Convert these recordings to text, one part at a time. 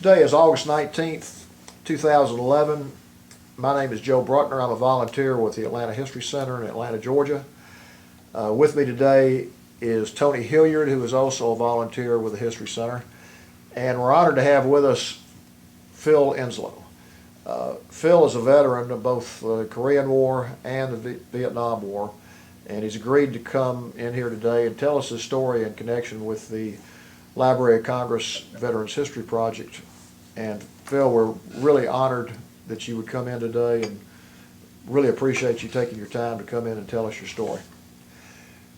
Today is August 19th, 2011. My name is Joe Bruckner. I'm a volunteer with the Atlanta History Center in Atlanta, Georgia. With me today is Tony Hilliard, who is also a volunteer with the History Center. And we're honored to have with us Phil Enslow. Phil is a veteran of both the Korean War and the Vietnam War, and he's agreed to come in here today and tell us his story in connection with the Library of Congress Veterans History Project. And Phil, we're really honored that you would come in today and really appreciate you taking your time to come in and tell us your story.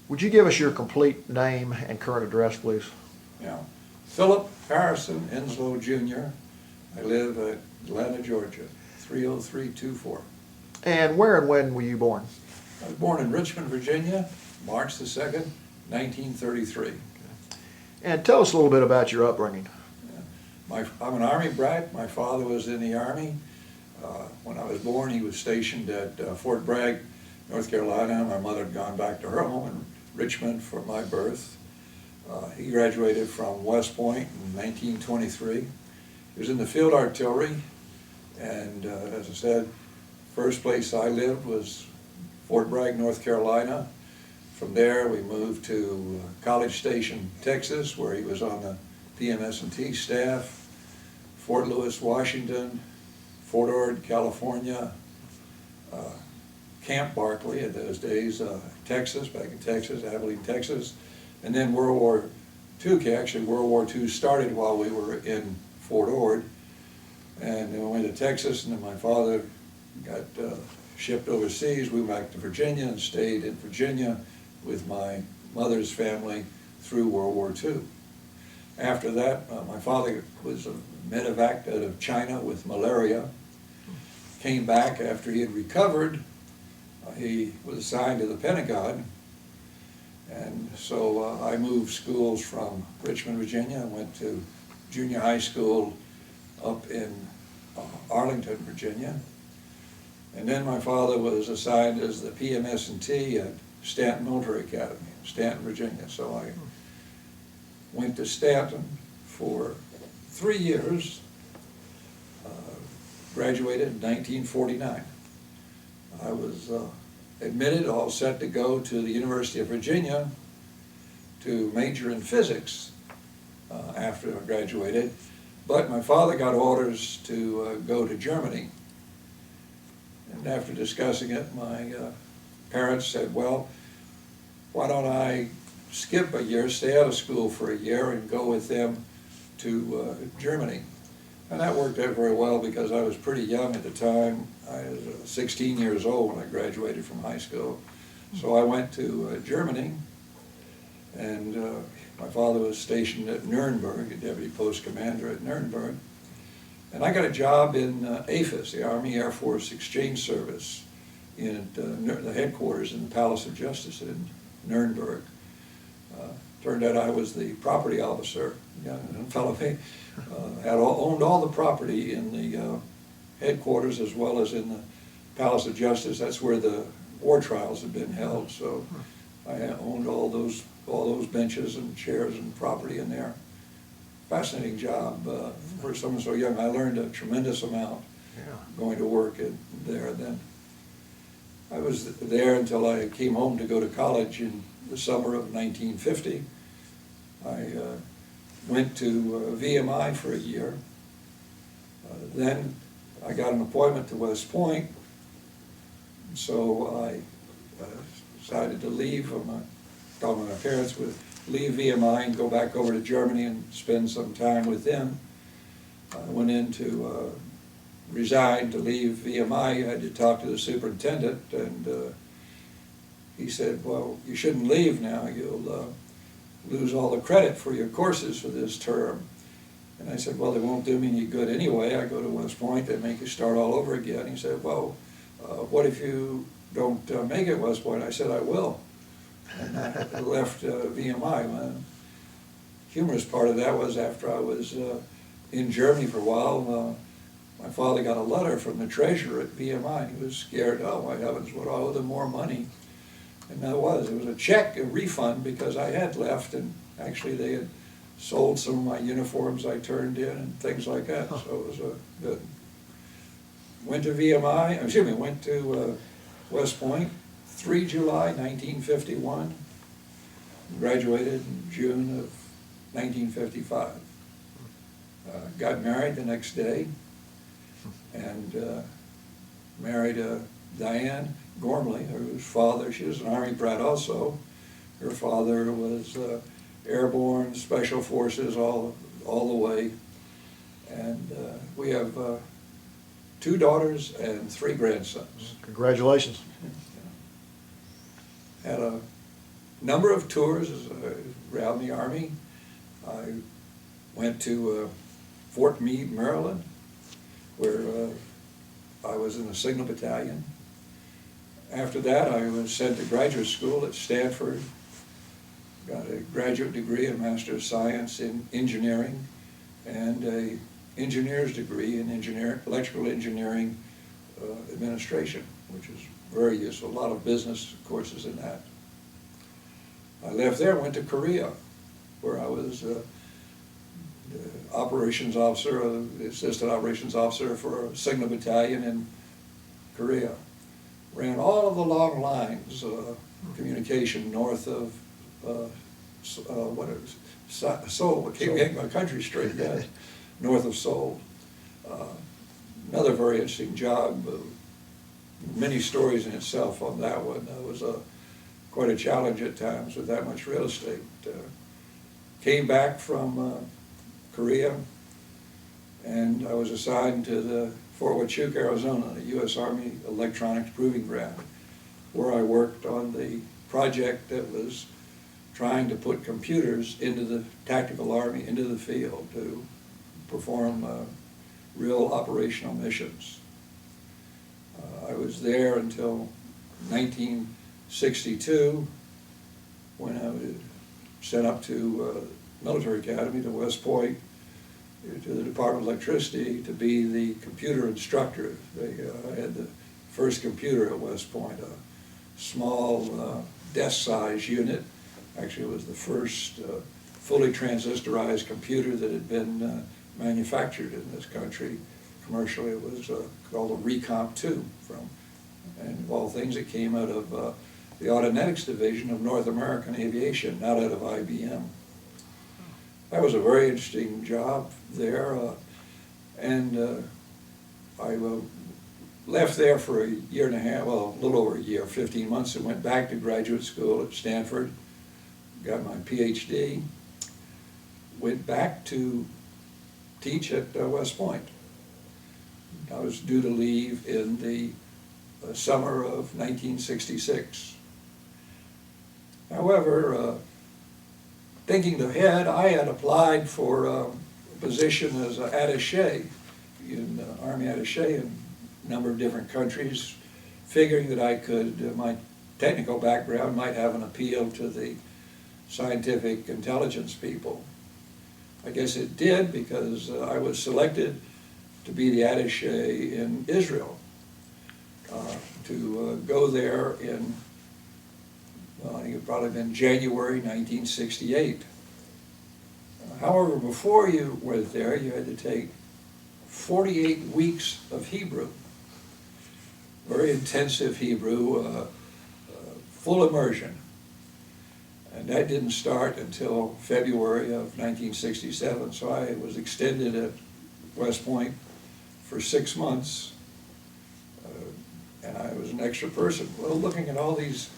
Would you give us your complete name and current address, please? Yeah. Philip Harrison Enslow, Jr. I live at Atlanta, Georgia, 30324. And where and when were you born? I was born in Richmond, Virginia, March the 2nd, 1933. Okay. And tell us a little bit about your upbringing. I'm an Army brat. My father was in the Army. When I was born, he was stationed at Fort Bragg, North Carolina. My mother had gone back to her home in Richmond for my birth. He graduated from West Point in 1923. He was in the field artillery, and as I said, first place I lived was Fort Bragg, North Carolina. From there, we moved to College Station, Texas, where he was on the PMS&T staff, Fort Lewis, Washington, Fort Ord, California, Camp Barkley at those days, Texas, back in Texas, Abilene, Texas, and then World War II. Actually, World War II started while we were in Fort Ord, and then we went to Texas, and then my father got shipped overseas. We went back to Virginia and stayed in Virginia with my mother's family through World War II. After that, my father was a medevac out of China with malaria. Came back after he had recovered. He was assigned to the Pentagon. And so I moved schools from Richmond, Virginia. I went to junior high school up in Arlington, Virginia. And then my father was assigned as the PMS&T at Stanton Military Academy, Stanton, Virginia. So I went to Stanton for 3 years, graduated in 1949. I was admitted, all set to go to the University of Virginia to major in physics after I graduated, but my father got orders to go to Germany. And after discussing it, my parents said, well, why don't I skip a year, stay out of school for a year, and go with them to Germany. And that worked out very well because I was pretty young at the time. I was 16 years old when I graduated from high school. So I went to Germany, and my father was stationed at Nuremberg, a deputy post commander at Nuremberg. And I got a job in AFIS, the Army Air Force Exchange Service, in the headquarters in the Palace of Justice in Nuremberg. Turned out I was the property officer. Young fellow, owned all the property in the headquarters as well as in the Palace of Justice. That's where the war trials had been held. So I owned all those benches and chairs and property in there. Fascinating job for someone so young. I learned a tremendous amount going to work there. Then I was there until I came home to go to college in the summer of 1950. I went to VMI for a year. Then I got an appointment to West Point, so I decided to leave. I told my parents would leave VMI and go back over to Germany and spend some time with them. I went in to resign to leave VMI. I had to talk to the superintendent, and he said, well, you shouldn't leave now. You'll lose all the credit for your courses for this term. And I said, well, they won't do me any good anyway. I go to West Point, they make you start all over again. He said, well, what if you don't make it West Point? I said, I will. And I left VMI. The humorous part of that was after I was in Germany for a while, my father got a letter from the treasurer at VMI. He was scared, oh my heavens, would I owe them more money? And that was, it was a check, a refund, because I had left, and actually they had sold some of my uniforms I turned in and things like that, so it was good. Went to went to West Point, 3 July 1951, graduated in June of 1955. Got married the next day, and married Diane Gormley, whose father, she was an Army brat also. Her father was Airborne Special Forces all the way, and we have 2 daughters and 3 grandsons. Congratulations. Had a number of tours around the Army. I went to Fort Meade, Maryland, where I was in the Signal Battalion. After that, I was sent to graduate school at Stanford, got a graduate degree and Master of Science in Engineering, and a engineer's degree in electrical engineering administration, which is very useful. A lot of business courses in that. I left there, went to Korea, where I was the operations officer, the assistant operations officer for a Signal Battalion in Korea. Ran all of the long lines, communication north of Seoul. I can't get my country straight yet. North of Seoul. Another very interesting job. Many stories in itself on that one. It was quite a challenge at times with that much real estate. Came back from Korea, and I was assigned to the Fort Huachuca, Arizona, the U.S. Army Electronics Proving Ground, where I worked on the project that was trying to put computers into the tactical army, into the field to perform real operational missions. I was there until 1962, when I was sent up to military academy to West Point, to the Department of Electricity, to be the computer instructor. I had the first computer at West Point, a small desk-sized unit. Actually, it was the first fully transistorized computer that had been manufactured in this country. Commercially, it was called a Recomp 2, and of all things, it came out of the Autonetics Division of North American Aviation, not out of IBM. That was a very interesting job there, and I left there for a year and a half, well, a little over a year, 15 months, and went back to graduate school at Stanford, got my PhD, went back to teach at West Point. I was due to leave in the summer of 1966. However, thinking ahead, I had applied for a position as an attaché, in Army attaché in a number of different countries, figuring that I could, my technical background might have an appeal to the scientific intelligence people. I guess it did, because I was selected to be the attaché in Israel, to go there in, well, I think it probably been January 1968. However, before you went there, you had to take 48 weeks of Hebrew, very intensive Hebrew, full immersion. And that didn't start until February of 1967, so I was extended at West Point for 6 months, and I was an extra person. Well, looking at all these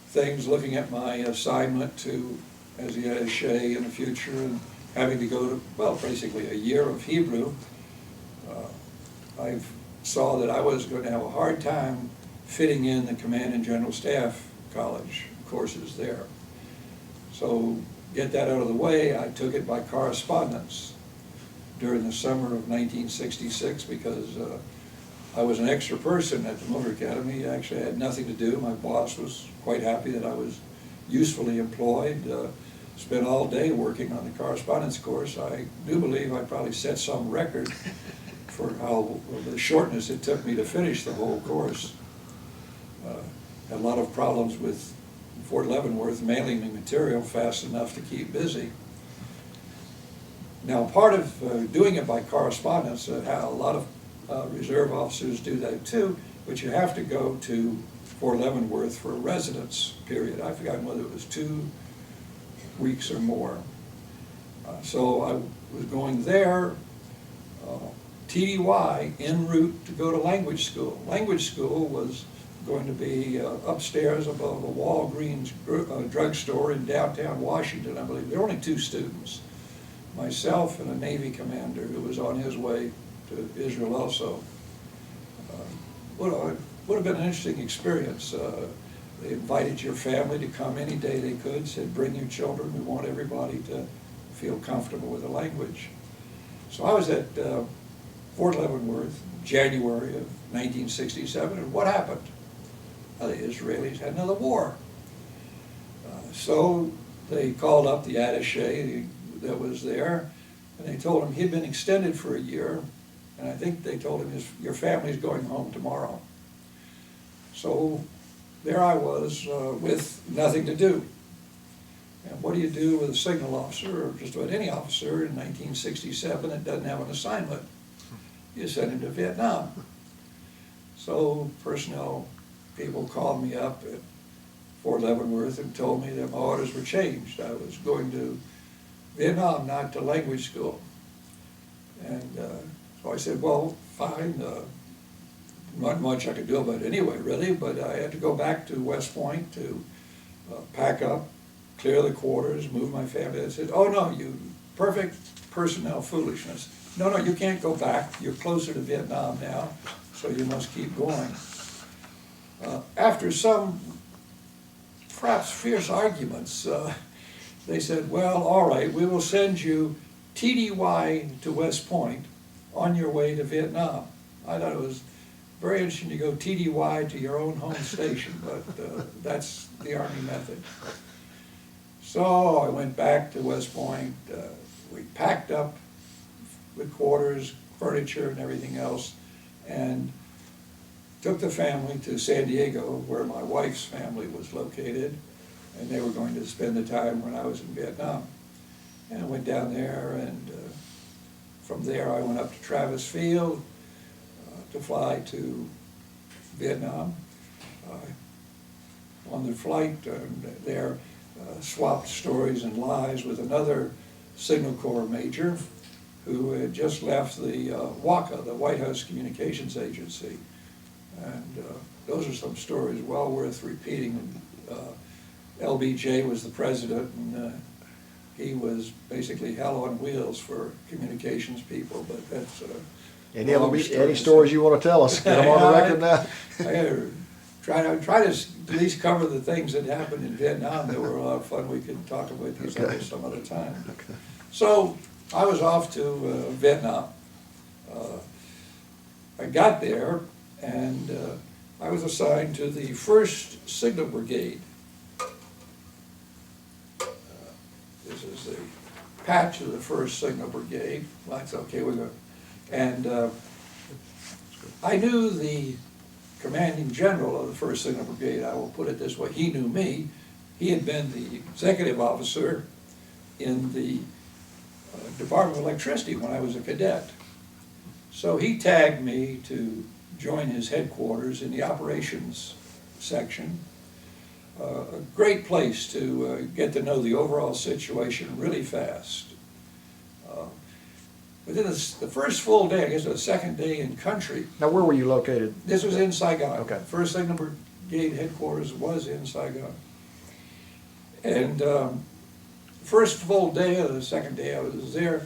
things, looking at my assignment to as the attaché in the future, and having to go to, well, basically a year of Hebrew, I saw that I was going to have a hard time fitting in the Command and General Staff College courses there. So, get that out of the way, I took it by correspondence during the summer of 1966, because I was an extra person at the Military Academy. Actually, I had nothing to do. My boss was quite happy that I was usefully employed. Spent all day working on the correspondence course. I do believe I probably set some record for how the shortness it took me to finish the whole course. Had a lot of problems with Fort Leavenworth mailing me material fast enough to keep busy. Now, part of doing it by correspondence, how a lot of reserve officers do that too, but you have to go to Fort Leavenworth for a residence period. I've forgotten whether it was 2 weeks or more. So I was going there, TDY, en route to go to language school. Language school was going to be upstairs above a Walgreens drugstore in downtown Washington, I believe. There were only 2 students, myself and a Navy commander who was on his way to Israel also. Would have been an interesting experience. They invited your family to come any day they could, said bring your children, we want everybody to feel comfortable with the language. So I was at Fort Leavenworth, January of 1967, and what happened? Well, the Israelis had another war. So they called up the attaché that was there, and they told him he'd been extended for a year, and I think they told him, your family's going home tomorrow. So there I was with nothing to do. And what do you do with a signal officer, or just about any officer in 1967 that doesn't have an assignment? You send him to Vietnam. So personnel people called me up at Fort Leavenworth and told me that my orders were changed. I was going to Vietnam, not to language school. And so I said, well, fine. Not much I could do about it anyway, really, but I had to go back to West Point to pack up, clear the quarters, move my family. I said, oh no, you perfect personnel foolishness. No, you can't go back. You're closer to Vietnam now, so you must keep going. After some perhaps fierce arguments, they said, well, all right, we will send you TDY to West Point on your way to Vietnam. I thought it was very interesting to go TDY to your own home station, but that's the Army method. So I went back to West Point. We packed up with quarters, furniture, and everything else, and took the family to San Diego, where my wife's family was located, and they were going to spend the time when I was in Vietnam. And I went down there, and from there I went up to Travis Field to fly to Vietnam. On the flight there, swapped stories and lies with another Signal Corps major who had just left the WACA, the White House Communications Agency. And those are some stories well worth repeating. LBJ was the president, and he was basically hell on wheels for communications people, but that's any stories you want to tell us? Get them on the record now. I try to at least cover the things that happened in Vietnam that were a lot of fun. We could talk about these others some other time. Okay. So I was off to Vietnam. I got there, and I was assigned to the 1st Signal Brigade. This is the patch of the 1st Signal Brigade. Well, that's okay, we're going. And I knew the commanding general of the 1st Signal Brigade. I will put it this way, he knew me. He had been the executive officer in the Department of Electricity when I was a cadet. So he tagged me to join his headquarters in the operations section. A great place to get to know the overall situation really fast. Within the first full day, I guess the second day in country. Now, where were you located? This was in Saigon. Okay. 1st Signal Brigade headquarters was in Saigon. And first full day or the second day I was there,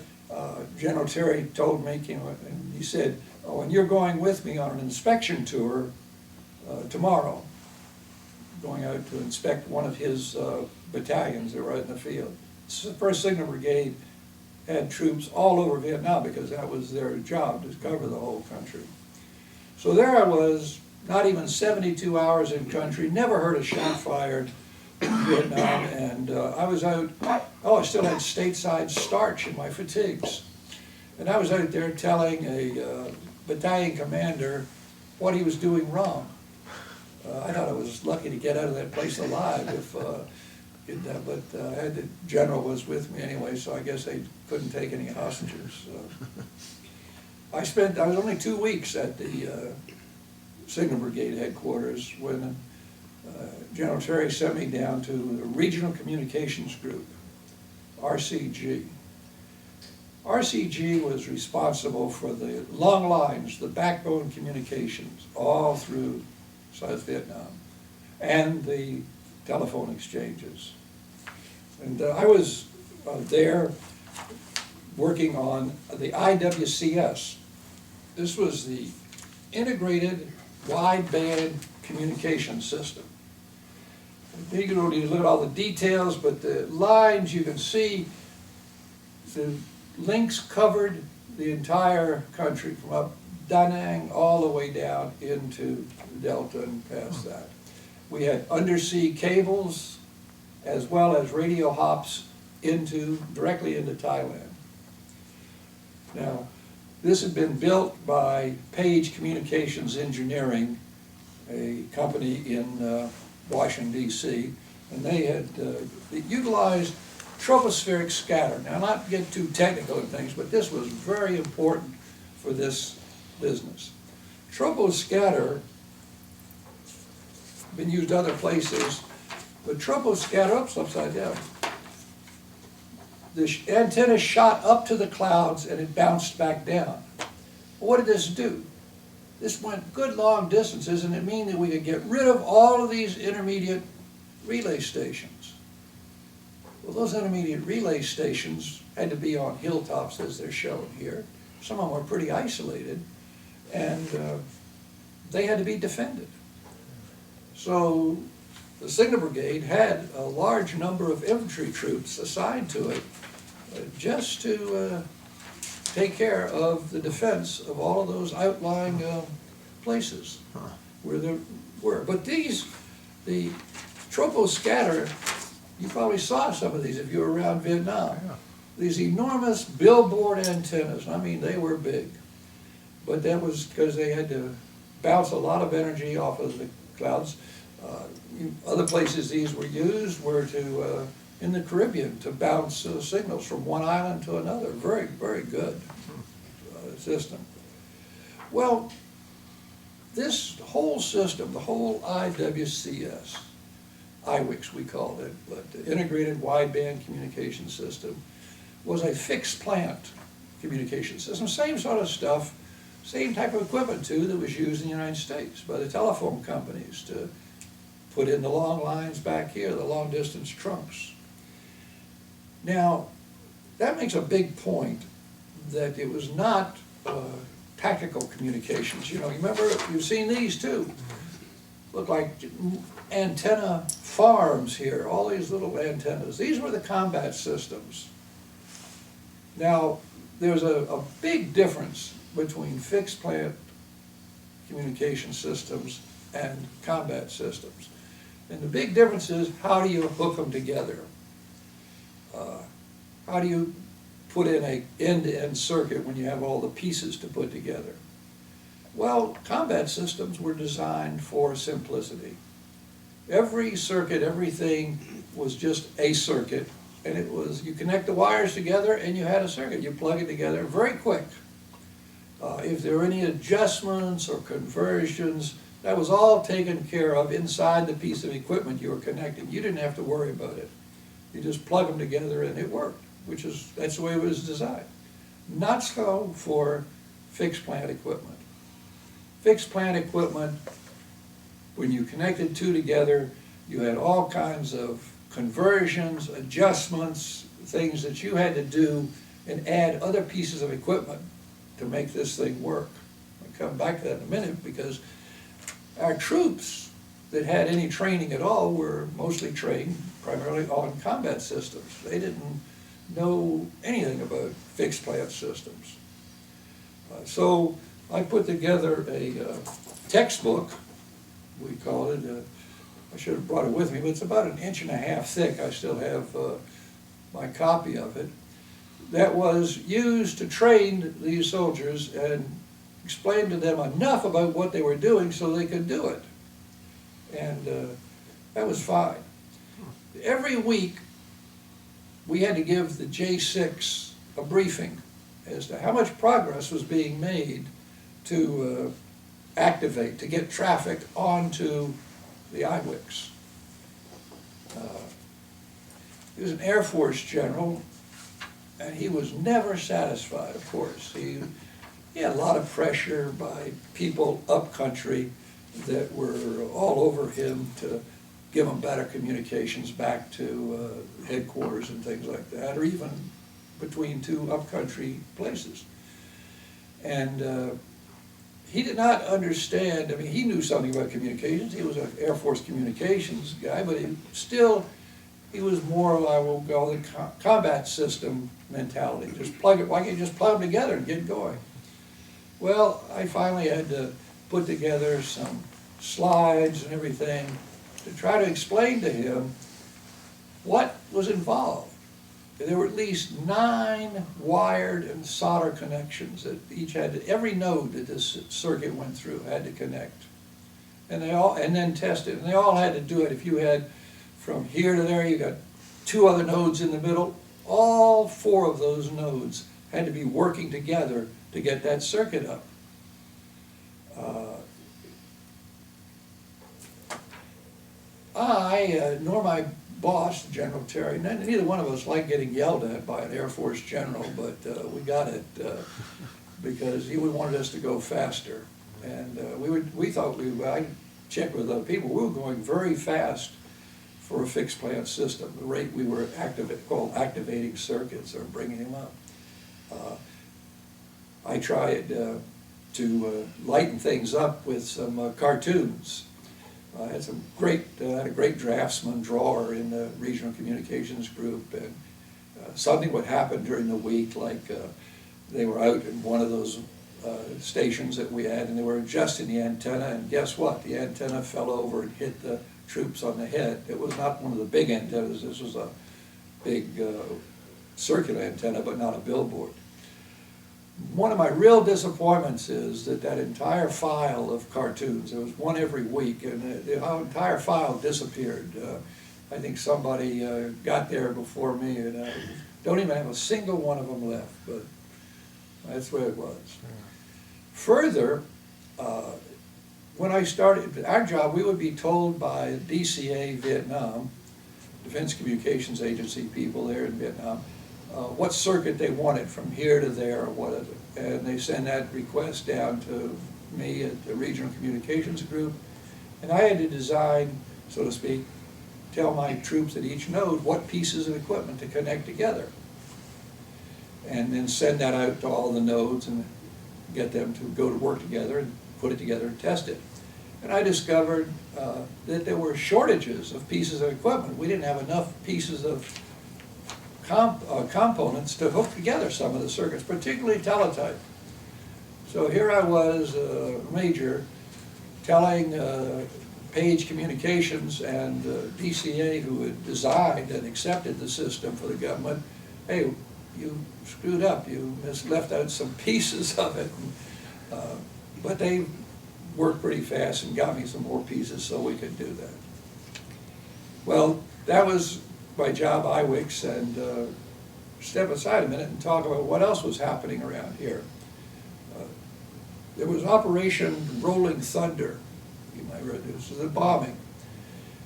General Terry told me, and he said, oh, and you're going with me on an inspection tour tomorrow, going out to inspect one of his battalions that were out in the field. The 1st Signal Brigade had troops all over Vietnam because that was their job, to cover the whole country. So there I was, not even 72 hours in country, never heard a shot fired in Vietnam, and I was out, I still had stateside starch in my fatigues. And I was out there telling a battalion commander what he was doing wrong. I thought I was lucky to get out of that place alive did that, but the general was with me anyway, so I guess they couldn't take any hostages. I was only 2 weeks at the Signal Brigade headquarters when General Terry sent me down to the Regional Communications Group, RCG. RCG was responsible for the long lines, the backbone communications, all through South Vietnam, and the telephone exchanges. And I was there working on the IWCS. This was the Integrated Wideband Communication System. You don't need to look at all the details, but the lines you can see, the links covered the entire country from up Da Nang all the way down into the Delta and past that. We had undersea cables as well as radio hops directly into Thailand. Now, this had been built by Page Communications Engineering, a company in Washington, D.C., and they had utilized tropospheric scatter. Now, not to get too technical in things, but this was very important for this business. Troposcatter been used other places, but troposcatter, oops, upside down. The antenna shot up to the clouds and it bounced back down. Well, what did this do? This went good long distances, and it meant that we could get rid of all of these intermediate relay stations. Well, those intermediate relay stations had to be on hilltops, as they're shown here. Some of them were pretty isolated, and they had to be defended. So the Signal Brigade had a large number of infantry troops assigned to it just to take care of the defense of all of those outlying places where there were. But the troposcatter, you probably saw some of these if you were around Vietnam. Yeah. These enormous billboard antennas, I mean, they were big. But that was because they had to bounce a lot of energy off of the clouds. Other places these were used were in the Caribbean to bounce signals from one island to another. Very, very good system. Well, this whole system, the whole IWCS, IWICS we called it, but the Integrated Wideband Communication System, was a fixed plant communication system. Same sort of stuff, same type of equipment too that was used in the United States by the telephone companies to put in the long lines back here, the long distance trunks. Now, that makes a big point that it was not tactical communications. You know, you remember, you've seen these too. Look like antenna farms here, all these little antennas. These were the combat systems. Now, there's a big difference between fixed plant communication systems and combat systems. And the big difference is, how do you hook them together? How do you put in an end-to-end circuit when you have all the pieces to put together? Well, combat systems were designed for simplicity. Every circuit, everything was just a circuit, and it was, you connect the wires together and you had a circuit. You plug it together very quick. If there were any adjustments or conversions, that was all taken care of inside the piece of equipment you were connecting. You didn't have to worry about it. You just plug them together and it worked, that's the way it was designed. Not so for fixed plant equipment. Fixed plant equipment, when you connected two together, you had all kinds of conversions, adjustments, things that you had to do and add other pieces of equipment to make this thing work. I'll come back to that in a minute, because our troops that had any training at all were mostly trained primarily on combat systems. They didn't know anything about fixed plant systems. So I put together a textbook, we call it. I should have brought it with me, but it's about 1.5 inches thick. I still have my copy of it. That was used to train these soldiers and explain to them enough about what they were doing so they could do it. And that was fine. every week we had to give the J6 a briefing as to how much progress was being made to activate, to get traffic onto the IWICs. He was an Air Force general, and he was never satisfied, of course. He had a lot of pressure by people up country that were all over him to give him better communications back to headquarters and things like that, or even between two upcountry places. And he did not understand, I mean, he knew something about communications. He was an Air Force communications guy, but he was more, I will call it, combat system mentality. Just plug it, why can't you just plug them together and get going? Well, I finally had to put together some slides and everything to try to explain to him what was involved. There were at least 9 wired and solder connections that each had to, every node that this circuit went through had to connect. And then test it. And they all had to do it. If you had from here to there, you got 2 other nodes in the middle. All 4 of those nodes had to be working together to get that circuit up. Nor my boss, General Terry, neither one of us liked getting yelled at by an Air Force general, but we got it because he wanted us to go faster. And I checked with other people, we were going very fast for a fixed plant system, the rate we were activating circuits or bringing them up. I tried to lighten things up with some cartoons. I had a great draftsman drawer in the regional communications group, and something would happen during the week, like they were out in one of those stations that we had, and they were adjusting the antenna, and guess what? The antenna fell over and hit the troops on the head. It was not one of the big antennas. This was a big circular antenna, but not a billboard. One of my real disappointments is that entire file of cartoons, there was one every week, and the entire file disappeared. I think somebody got there before me, and I don't even have a single one of them left, but that's where it was. Further, when I started our job, we would be told by DCA Vietnam, Defense Communications Agency people there in Vietnam, what circuit they wanted from here to there or whatever. And they send that request down to me at the Regional Communications Group. And I had to design, so to speak, tell my troops at each node what pieces of equipment to connect together. And then send that out to all the nodes and get them to go to work together and put it together and test it. And I discovered that there were shortages of pieces of equipment. We didn't have enough pieces of components to hook together some of the circuits, particularly teletype. So here I was, a major, telling Page Communications and DCA, who had designed and accepted the system for the government, hey, you screwed up, you left out some pieces of it. But they worked pretty fast and got me some more pieces so we could do that. Well, that was my job, IWICS, and step aside a minute and talk about what else was happening around here. There was Operation Rolling Thunder. You might have read this. It was a bombing,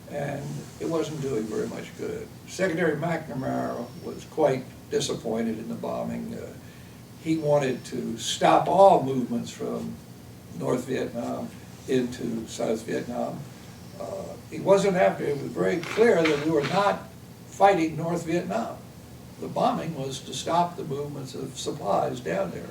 and it wasn't doing very much good. Secretary McNamara was quite disappointed in the bombing. He wanted to stop all movements from North Vietnam into South Vietnam. He wasn't after, it was very clear that we were not fighting North Vietnam. The bombing was to stop the movements of supplies down there.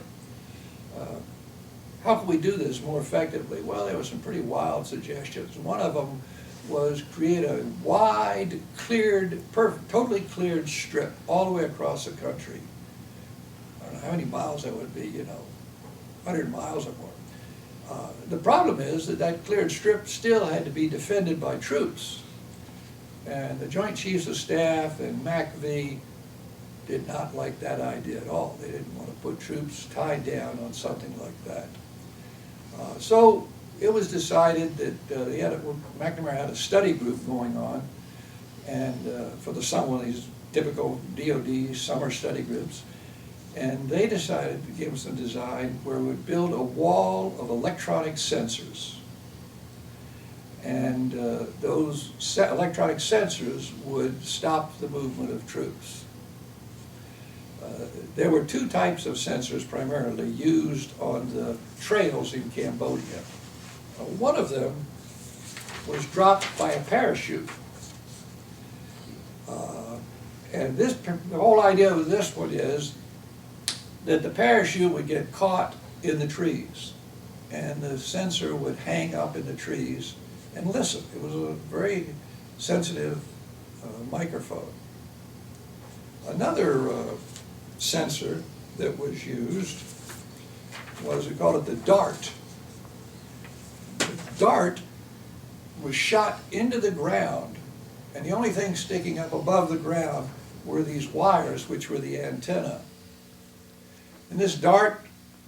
How can we do this more effectively? Well, there were some pretty wild suggestions. One of them was create a wide, cleared, totally cleared strip all the way across the country. I don't know how many miles that would be, 100 miles or more. The problem is that cleared strip still had to be defended by troops. And the Joint Chiefs of Staff and MACV did not like that idea at all. They didn't want to put troops tied down on something like that. So it was decided that McNamara had a study group going on and for one of these typical DoD summer study groups. And they decided to give us a design where we would build a wall of electronic sensors. And those electronic sensors would stop the movement of troops. There were two types of sensors primarily used on the trails in Cambodia. One of them was dropped by a parachute. And the whole idea of this one is that the parachute would get caught in the trees, and the sensor would hang up in the trees and listen. It was a very sensitive microphone. Another sensor that was used was, we called it the dart. The dart was shot into the ground, and the only thing sticking up above the ground were these wires, which were the antenna. And this dart,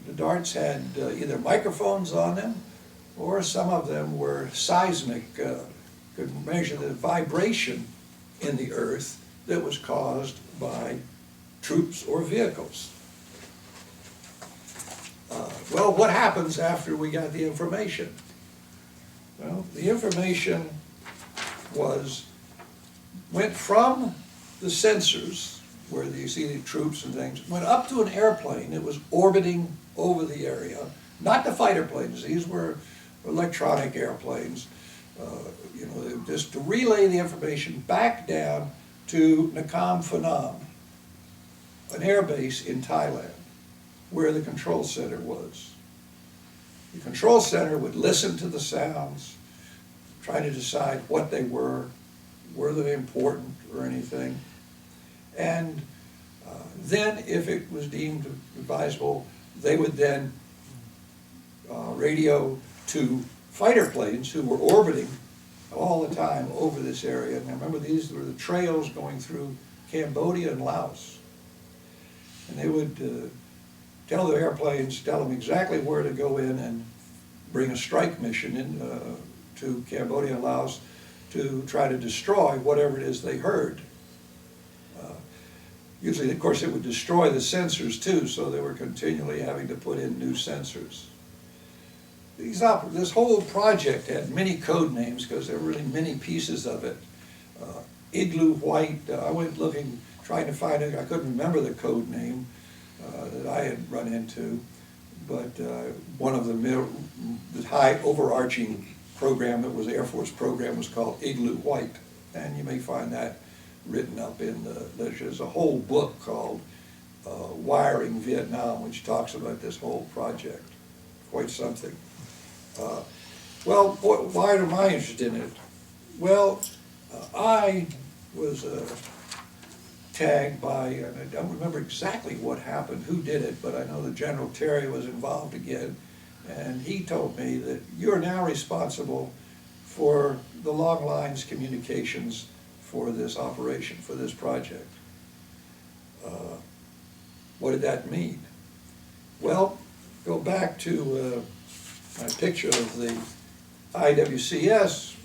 the darts had either microphones on them, or some of them were seismic, could measure the vibration in the earth that was caused by troops or vehicles. Well, what happens after we got the information? Well, the information went from the sensors, where you see the troops and things, went up to an airplane that was orbiting over the area. Not the fighter planes, these were electronic airplanes, just to relay the information back down to Nakhon Phanom, an air base in Thailand, where the control center was. The control center would listen to the sounds, try to decide what they were they important or anything, and then if it was deemed advisable, they would then radio to fighter planes who were orbiting all the time over this area. And remember, these were the trails going through Cambodia and Laos. And they would tell the airplanes, tell them exactly where to go in and bring a strike mission in to Cambodia and Laos to try to destroy whatever it is they heard. Usually, of course, it would destroy the sensors too, so they were continually having to put in new sensors. This whole project had many code names because there were really many pieces of it. Igloo White, I went looking, trying to find it. I couldn't remember the code name that I had run into, but one of the high overarching program that was the Air Force program was called Igloo White, and you may find that written up in the literature. There's a whole book called Wiring Vietnam, which talks about this whole project. Quite something. Well, why am I interested in it? Well, I was tagged by, and I don't remember exactly what happened, who did it, but I know that General Terry was involved again, and he told me that you're now responsible for the long lines communications for this operation, for this project. What did that mean? Well, go back to my picture of the IWCS.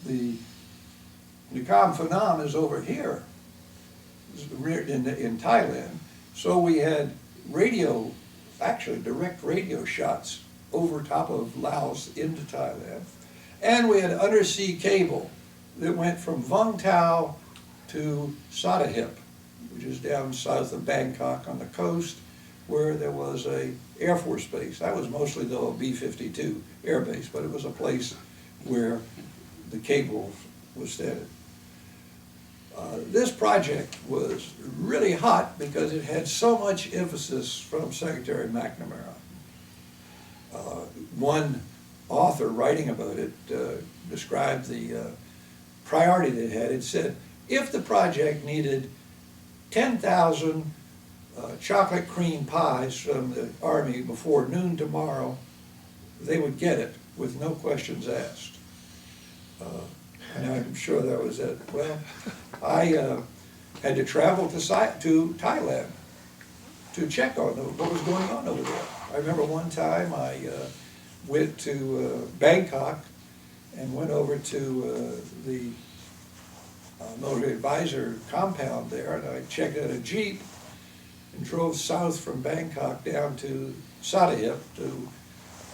The Nakhon Phanom is over here in Thailand. So we had radio, actually direct radio shots over top of Laos into Thailand. And we had undersea cable that went from Vung Tau to Satahip, which is down south of Bangkok on the coast, where there was a Air Force base. That was mostly, though, a B-52 air base, but it was a place where the cable was standing. This project was really hot because it had so much emphasis from Secretary McNamara. One author writing about it described the priority they had. It said, if the project needed 10,000 chocolate cream pies from the Army before noon tomorrow, they would get it with no questions asked. And I'm sure that was it. Well, I had to travel to Thailand to check on what was going on over there. I remember one time I went to Bangkok and went over to the military advisor compound there, and I checked out a Jeep and drove south from Bangkok down to Satahip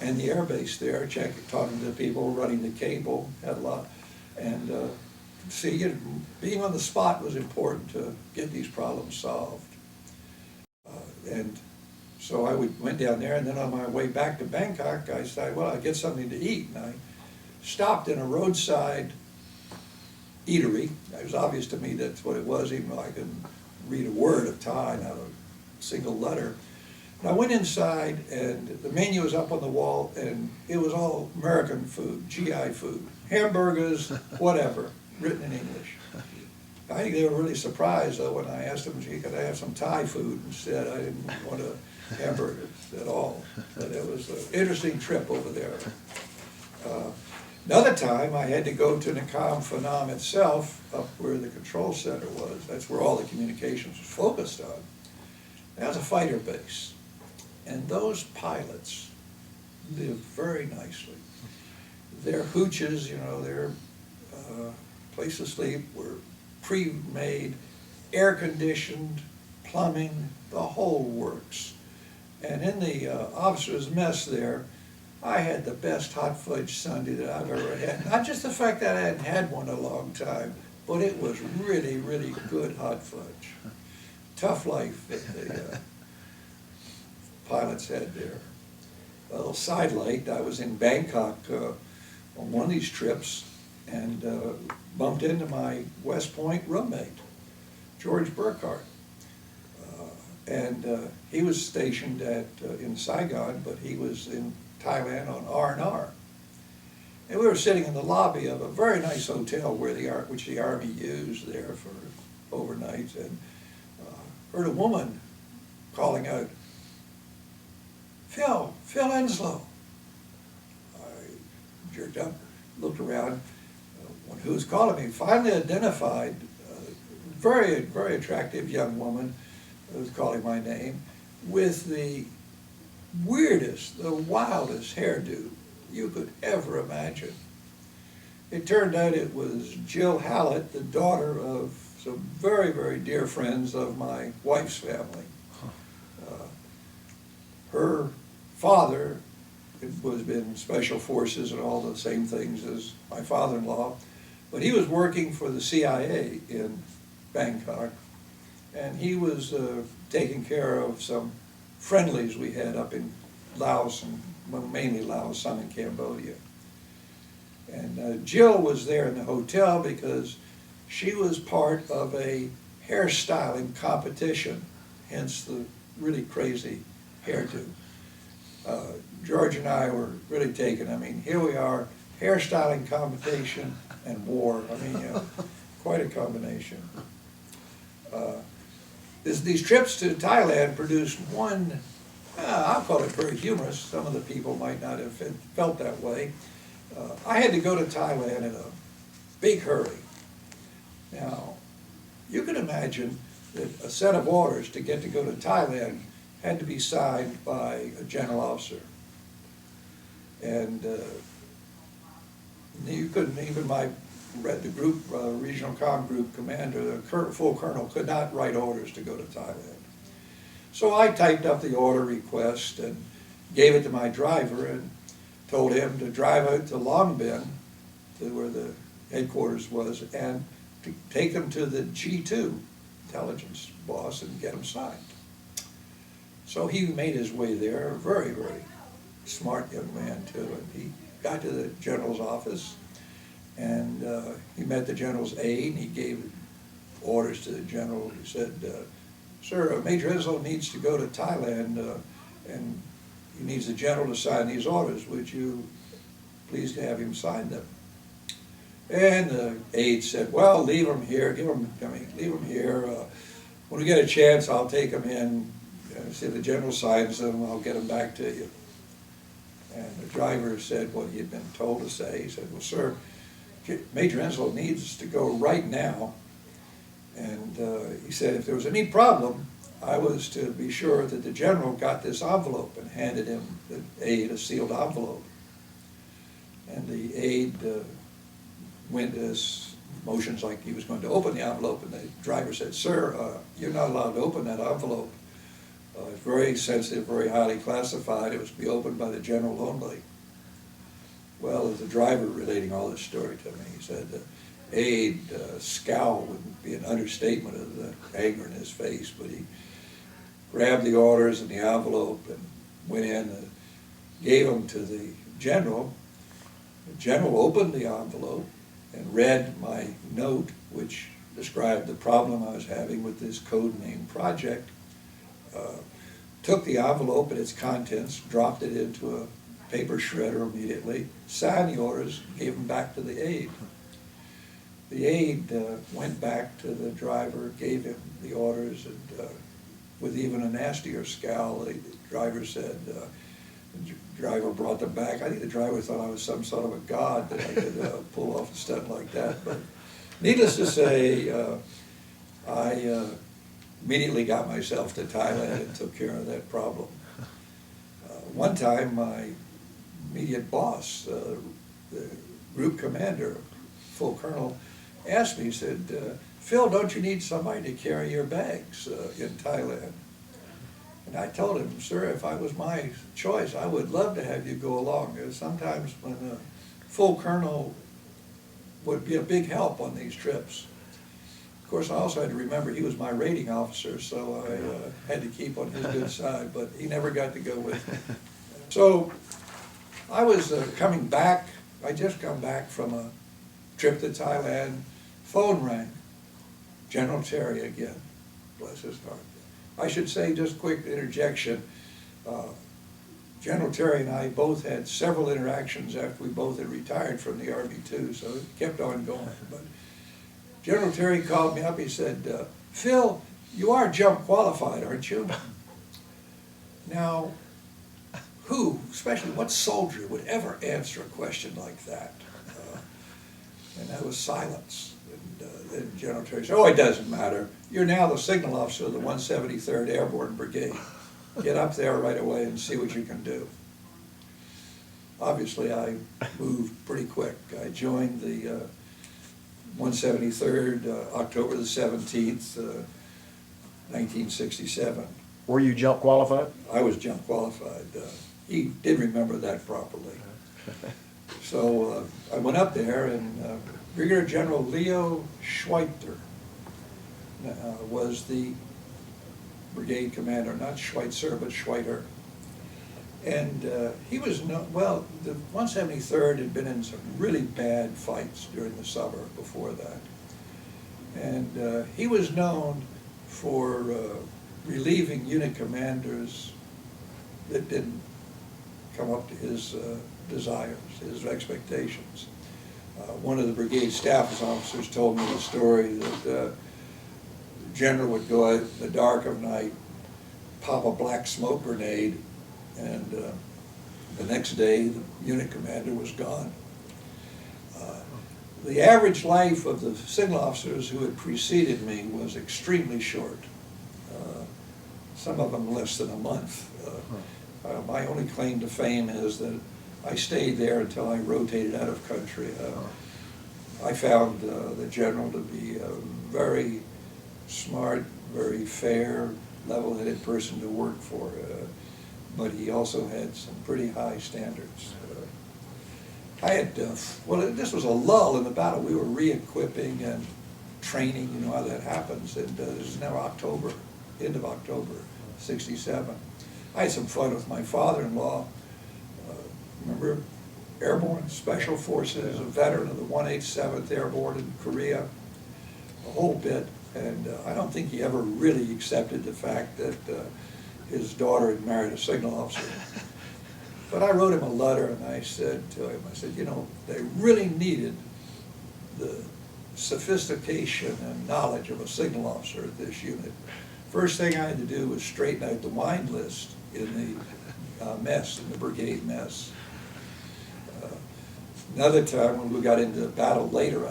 and the air base there, talking to the people, running the cable, had a lot, and being on the spot was important to get these problems solved. And so I went down there, and then on my way back to Bangkok, I decided, well, I'd get something to eat, and I stopped in a roadside eatery. It was obvious to me that's what it was, even though I couldn't read a word of Thai, not a single letter. And I went inside, and the menu was up on the wall, and it was all American food, GI food, hamburgers, whatever, written in English. I think they were really surprised, though, when I asked them, gee, could I have some Thai food instead? I didn't want a hamburger at all. But it was an interesting trip over there. Another time, I had to go to Nakhon Phanom itself, up where the control center was. That's where all the communications was focused on. That was a fighter base. And those pilots lived very nicely. Their hooches, you know, their place to sleep were pre-made, air-conditioned, plumbing, the whole works. And in the officers' mess there, I had the best hot fudge sundae that I've ever had. Not just the fact that I hadn't had one in a long time, but it was really, really good hot fudge. Tough life that the pilots had there. A little sidelight, I was in Bangkok on one of these trips and bumped into my West Point roommate, George Burkhart. And he was stationed in Saigon, but he was in Thailand on R&R. And we were sitting in the lobby of a very nice hotel which the Army used there for overnights, and heard a woman calling out, Phil Enslow. I jerked up, looked around, who was calling me, finally identified a very, very attractive young woman who was calling my name with the weirdest, the wildest hairdo you could ever imagine. It turned out it was Jill Hallett, the daughter of some very, very dear friends of my wife's family. Her father was in special forces and all the same things as my father-in-law, but he was working for the CIA in Bangkok, and he was taking care of some friendlies we had up in Laos, and well, mainly Laos, some in Cambodia. And Jill was there in the hotel because she was part of a hairstyling competition, hence the really crazy hairdo. George and I were really taken. I mean, here we are, hairstyling competition and war. I mean, quite a combination. These trips to Thailand produced one, I'll call it very humorous. Some of the people might not have felt that way. I had to go to Thailand in a big hurry. Now, you can imagine that a set of orders to get to go to Thailand had to be signed by a general officer. And you couldn't, even the group, regional comm group commander, the full colonel, could not write orders to go to Thailand. So I typed up the order request and gave it to my driver and told him to drive out to Long Bin, to where the headquarters was, and to take them to the G2 intelligence boss and get them signed. So he made his way there, a very, very smart young man too, and he got to the general's office, and he met the general's aide, and he gave orders to the general. He said, sir, Major Enslow needs to go to Thailand, and he needs the general to sign these orders. Would you please have him sign them? And the aide said, well, leave him here, leave him here. When we get a chance, I'll take him in. See if the general signs them, I'll get them back to you. And the driver said what he had been told to say. He said, well, sir, Major Enslow needs us to go right now. And he said if there was any problem, I was to be sure that the general got this envelope, and handed him, the aide, a sealed envelope. And the aide went as motions like he was going to open the envelope, and the driver said, "Sir, you're not allowed to open that envelope. It's very sensitive, very highly classified. It was to be opened by the general only." Well, as the driver relating all this story to me, he said the aide scowl wouldn't be an understatement of the anger in his face, but he grabbed the orders and the envelope and went in and gave them to the general. The general opened the envelope and read my note, which described the problem I was having with this code name project, took the envelope and its contents, dropped it into a paper shredder immediately, signed the orders, gave them back to the aide. The aide went back to the driver, gave him the orders, and with even a nastier scowl, the driver said, the driver brought them back. I think the driver thought I was some sort of a god that I could pull off a stunt like that. But needless to say, I immediately got myself to Thailand and took care of that problem. One time, my immediate boss, the group commander, full colonel, asked me, he said, "Phil, don't you need somebody to carry your bags in Thailand?" And I told him, "Sir, if I was my choice, I would love to have you go along. Sometimes when a full colonel would be a big help on these trips." Of course, I also had to remember he was my rating officer, so I had to keep on his good side, but he never got to go with me. So I was coming back. I just come back from a trip to Thailand. Phone rang. General Terry again, bless his heart. I should say, just quick interjection, General Terry and I both had several interactions after we both had retired from the Army too, so it kept on going. But General Terry called me up, he said, "Phil, you are jump qualified, aren't you?" Now, who, especially what soldier, would ever answer a question like that? And there was silence. And then General Terry said, "Oh, it doesn't matter. You're now the signal officer of the 173rd Airborne Brigade. Get up there right away and see what you can do." Obviously, I moved pretty quick. I joined the 173rd October the 17th, 1967. Were you jump qualified? I was jump qualified. He did remember that properly. So I went up there, and Brigadier General Leo Schweitzer was the brigade commander, not Schweitzer, but Schweitzer. And he was, well, the 173rd had been in some really bad fights during the summer before that. And he was known for relieving unit commanders that didn't come up to his desires, his expectations. One of the brigade staff officers told me the story that the general would go out in the dark of night, pop a black smoke grenade, and the next day the unit commander was gone. The average life of the signal officers who had preceded me was extremely short. Some of them less than a month. My only claim to fame is that I stayed there until I rotated out of country. I found the general to be a very smart, very fair, level-headed person to work for, but he also had some pretty high standards. I had, well, this was a lull in the battle. We were re-equipping and training, you know how that happens, and this is now October, end of October, 67. I had some fun with my father-in-law. Remember, Airborne Special Forces, a veteran of the 187th Airborne in Korea, a whole bit. And I don't think he ever really accepted the fact that his daughter had married a signal officer. But I wrote him a letter, and I said to him, I said, you know, they really needed the sophistication and knowledge of a signal officer at this unit. First thing I had to do was straighten out the wine list in the mess, in the brigade mess. Another time when we got into the battle later,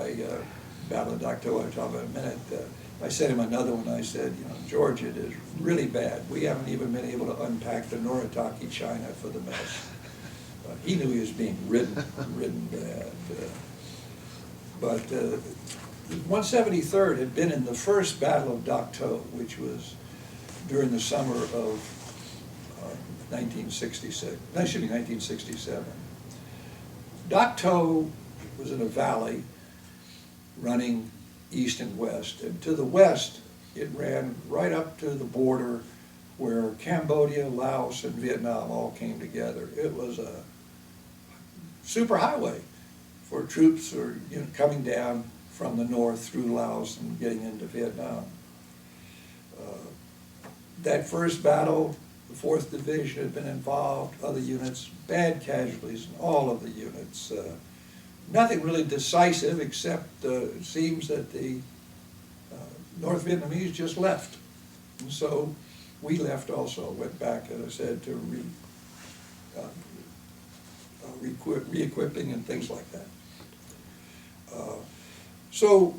Battle of Dak To, I'll talk about in a minute, I sent him another one. I said, you know, George, it is really bad. We haven't even been able to unpack the Nuremberg China for the mess. He knew he was being ridden bad. But 173rd had been in the first Battle of Dak To, which was during the summer of 1967. Dak To was in a valley running east and west, and to the west it ran right up to the border where Cambodia, Laos, and Vietnam all came together. It was a super highway for troops who are coming down from the north through Laos and getting into Vietnam. That first battle, the 4th Division had been involved, other units, bad casualties in all of the units. Nothing really decisive, except it seems that the North Vietnamese just left. And so we left also, went back, as I said, to re-equipping and things like that. So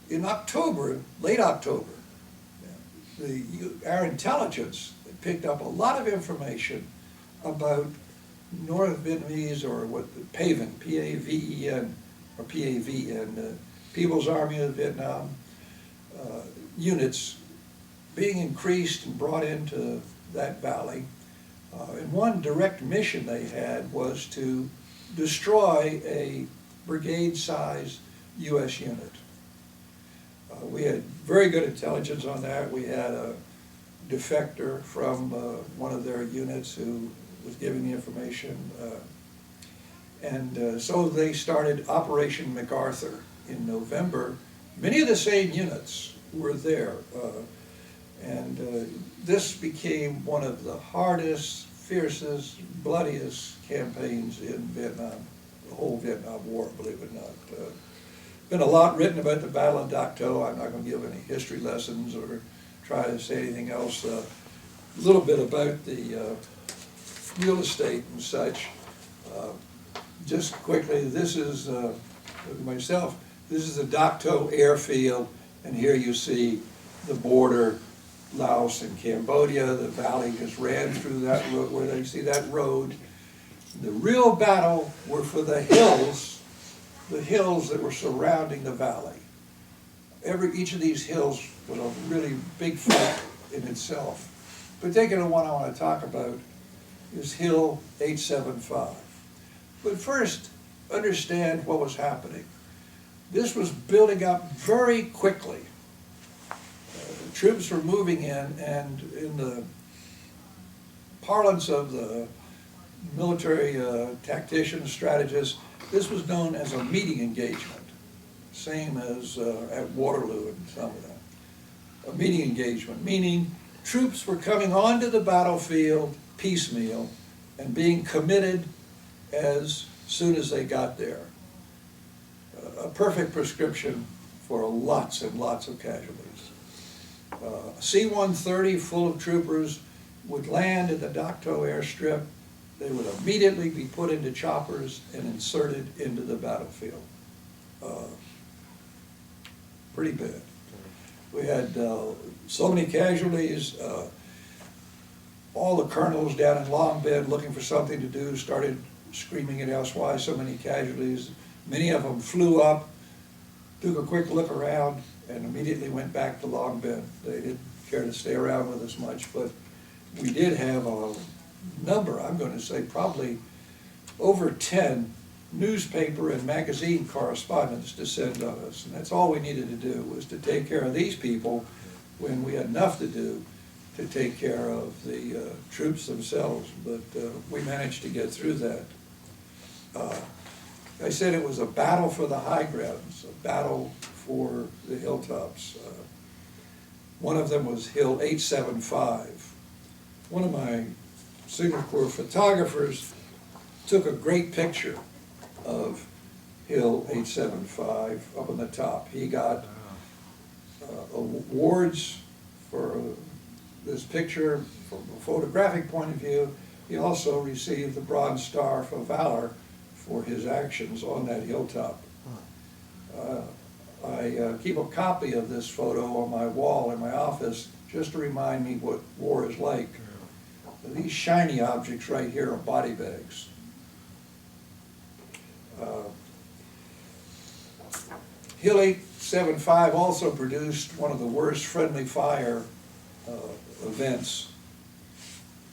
in October, late October, our intelligence picked up a lot of information about North Vietnamese, or what PAVN, P-A-V-E-N, or P-A-V-N, People's Army of Vietnam units being increased and brought into that valley. And one direct mission they had was to destroy a brigade-sized U.S. unit. We had very good intelligence on that. We had a defector from one of their units who was giving the information. So they started Operation MacArthur in November. Many of the same units were there. This became one of the hardest, fiercest, bloodiest campaigns in Vietnam, the whole Vietnam War, believe it or not. Been a lot written about the Battle of Dak To. I'm not going to give any history lessons or try to say anything else. A little bit about the real estate and such. Just quickly, this is myself. This is the Dak To airfield, and here you see the border, Laos and Cambodia. The valley just ran through that road, where they see that road. The real battle were for the hills that were surrounding the valley. Each of these hills was a really big fight in itself. Particular one I want to talk about is Hill 875. But first, understand what was happening. This was building up very quickly. The troops were moving in, and in the parlance of the military tacticians, strategists, this was known as a meeting engagement, same as at Waterloo and some of that. A meeting engagement, meaning troops were coming onto the battlefield piecemeal and being committed as soon as they got there. A perfect prescription for lots and lots of casualties. C-130 full of troopers would land at the Dak To airstrip. They would immediately be put into choppers and inserted into the battlefield. Pretty bad. We had so many casualties. All the colonels down in Long Bend looking for something to do started screaming at us, why so many casualties? Many of them flew up, took a quick look around, and immediately went back to Long Bend. They didn't care to stay around with us much, but we did have a number, I'm going to say probably over 10 newspaper and magazine correspondents descend on us. And that's all we needed to do, was to take care of these people when we had enough to do to take care of the troops themselves. But we managed to get through that. I said it was a battle for the high grounds, a battle for the hilltops. One of them was Hill 875. One of my Signal Corps photographers took a great picture of Hill 875 up on the top. He got awards for this picture from a photographic point of view. He also received the Bronze Star for Valor for his actions on that hilltop. I keep a copy of this photo on my wall in my office just to remind me what war is like. These shiny objects right here are body bags. Hill 875 also produced one of the worst friendly fire events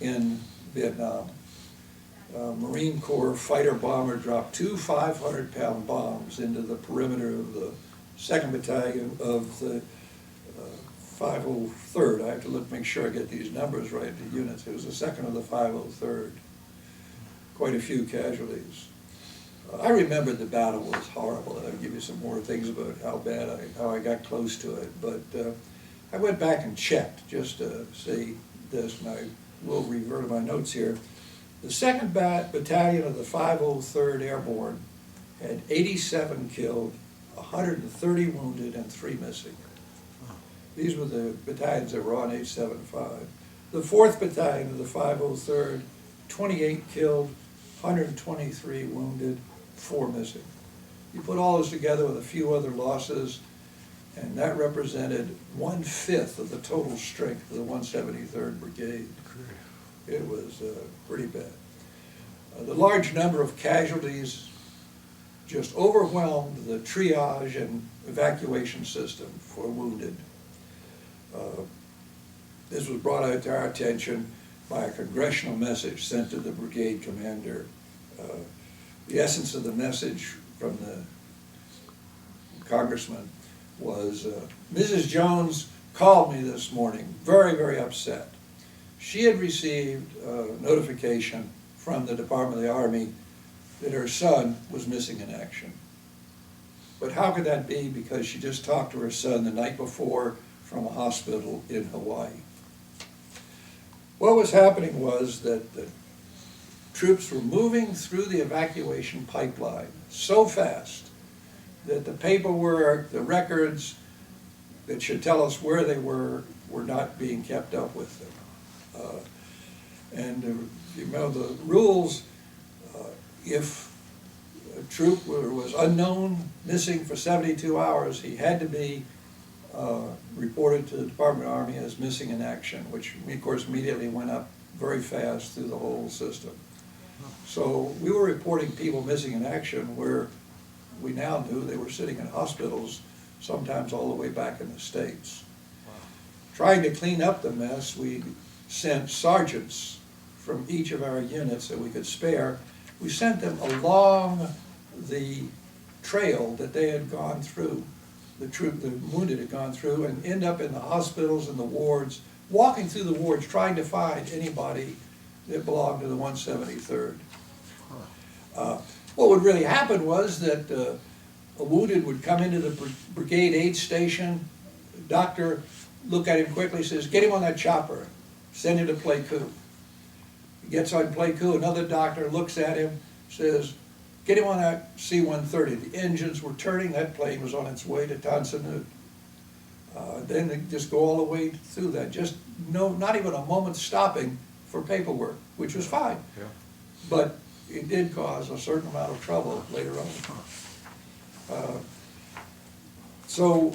in Vietnam. Marine Corps fighter bomber dropped two 500-pound bombs into the perimeter of the 2nd Battalion of the 503rd. I have to look, make sure I get these numbers right, the units. It was the 2nd of the 503rd. Quite a few casualties. I remembered the battle was horrible, and I'll give you some more things about how bad how I got close to it. But I went back and checked just to see this, and I will revert to my notes here. The 2nd Battalion of the 503rd Airborne had 87 killed, 130 wounded, and 3 missing. These were the battalions that were on 875. The 4th Battalion of the 503rd, 28 killed, 123 wounded, 4 missing. You put all those together with a few other losses, and that represented 1/5 of the total strength of the 173rd Brigade. It was pretty bad. The large number of casualties just overwhelmed the triage and evacuation system for wounded. This was brought out to our attention by a congressional message sent to the brigade commander. The essence of the message from the congressman was, Mrs. Jones called me this morning, very, very upset. She had received notification from the Department of the Army that her son was missing in action. But how could that be? Because she just talked to her son the night before from a hospital in Hawaii. What was happening was that the troops were moving through the evacuation pipeline so fast that the paperwork, the records that should tell us where they were not being kept up with them. You know the rules, if a troop was unknown, missing for 72 hours, he had to be reported to the Department of Army as missing in action, which of course immediately went up very fast through the whole system. So we were reporting people missing in action where we now knew they were sitting in hospitals, sometimes all the way back in the States. Trying to clean up the mess, we sent sergeants from each of our units that we could spare. We sent them along the trail that they had gone through, the wounded had gone through, and end up in the hospitals and the wards, walking through the wards trying to find anybody that belonged to the 173rd. What would really happen was that a wounded would come into the brigade aid station, the doctor look at him quickly, says, get him on that chopper, send him to Pleiku. He gets on Pleiku, another doctor looks at him, says, get him on that C-130. The engines were turning, that plane was on its way to Tan Son Nhut. Then they just go all the way through that, just not even a moment stopping for paperwork, which was fine. Yeah. But it did cause a certain amount of trouble later on. So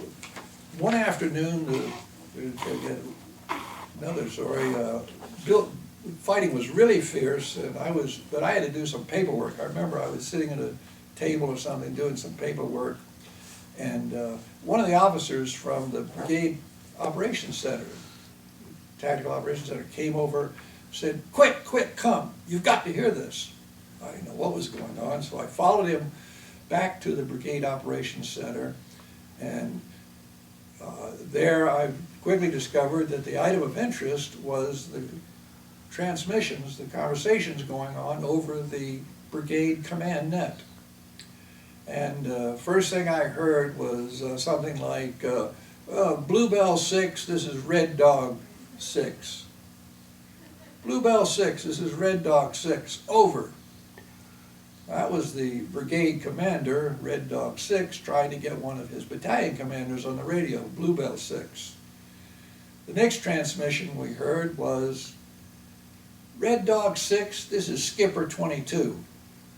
one afternoon, another story, fighting was really fierce, and but I had to do some paperwork. I remember I was sitting at a table or something doing some paperwork, and one of the officers from the Brigade Operations Center, Tactical Operations Center, came over, said, quick, come, you've got to hear this. I didn't know what was going on, so I followed him back to the Brigade Operations Center, and there I quickly discovered that the item of interest was the transmissions, the conversations going on over the brigade command net. And first thing I heard was something like, Bluebell 6, this is Red Dog 6. Bluebell 6, this is Red Dog 6, over. That was the brigade commander, Red Dog 6, trying to get one of his battalion commanders on the radio, Bluebell 6. The next transmission we heard was, Red Dog 6, this is Skipper 22.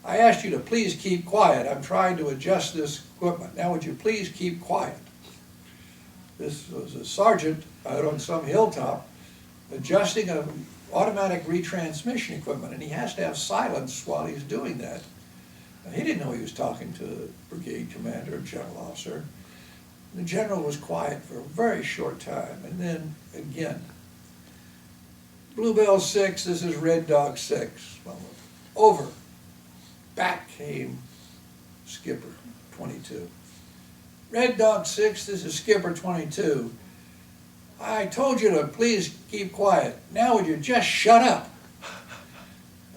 I asked you to please keep quiet. I'm trying to adjust this equipment. Now would you please keep quiet? This was a sergeant out on some hilltop adjusting an automatic retransmission equipment, and he has to have silence while he's doing that. Now, he didn't know he was talking to a brigade commander or general officer. The general was quiet for a very short time, and then again, Bluebell 6, this is Red Dog 6. Well, over. Back came Skipper 22. Red Dog 6, this is Skipper 22. I told you to please keep quiet. Now would you just shut up?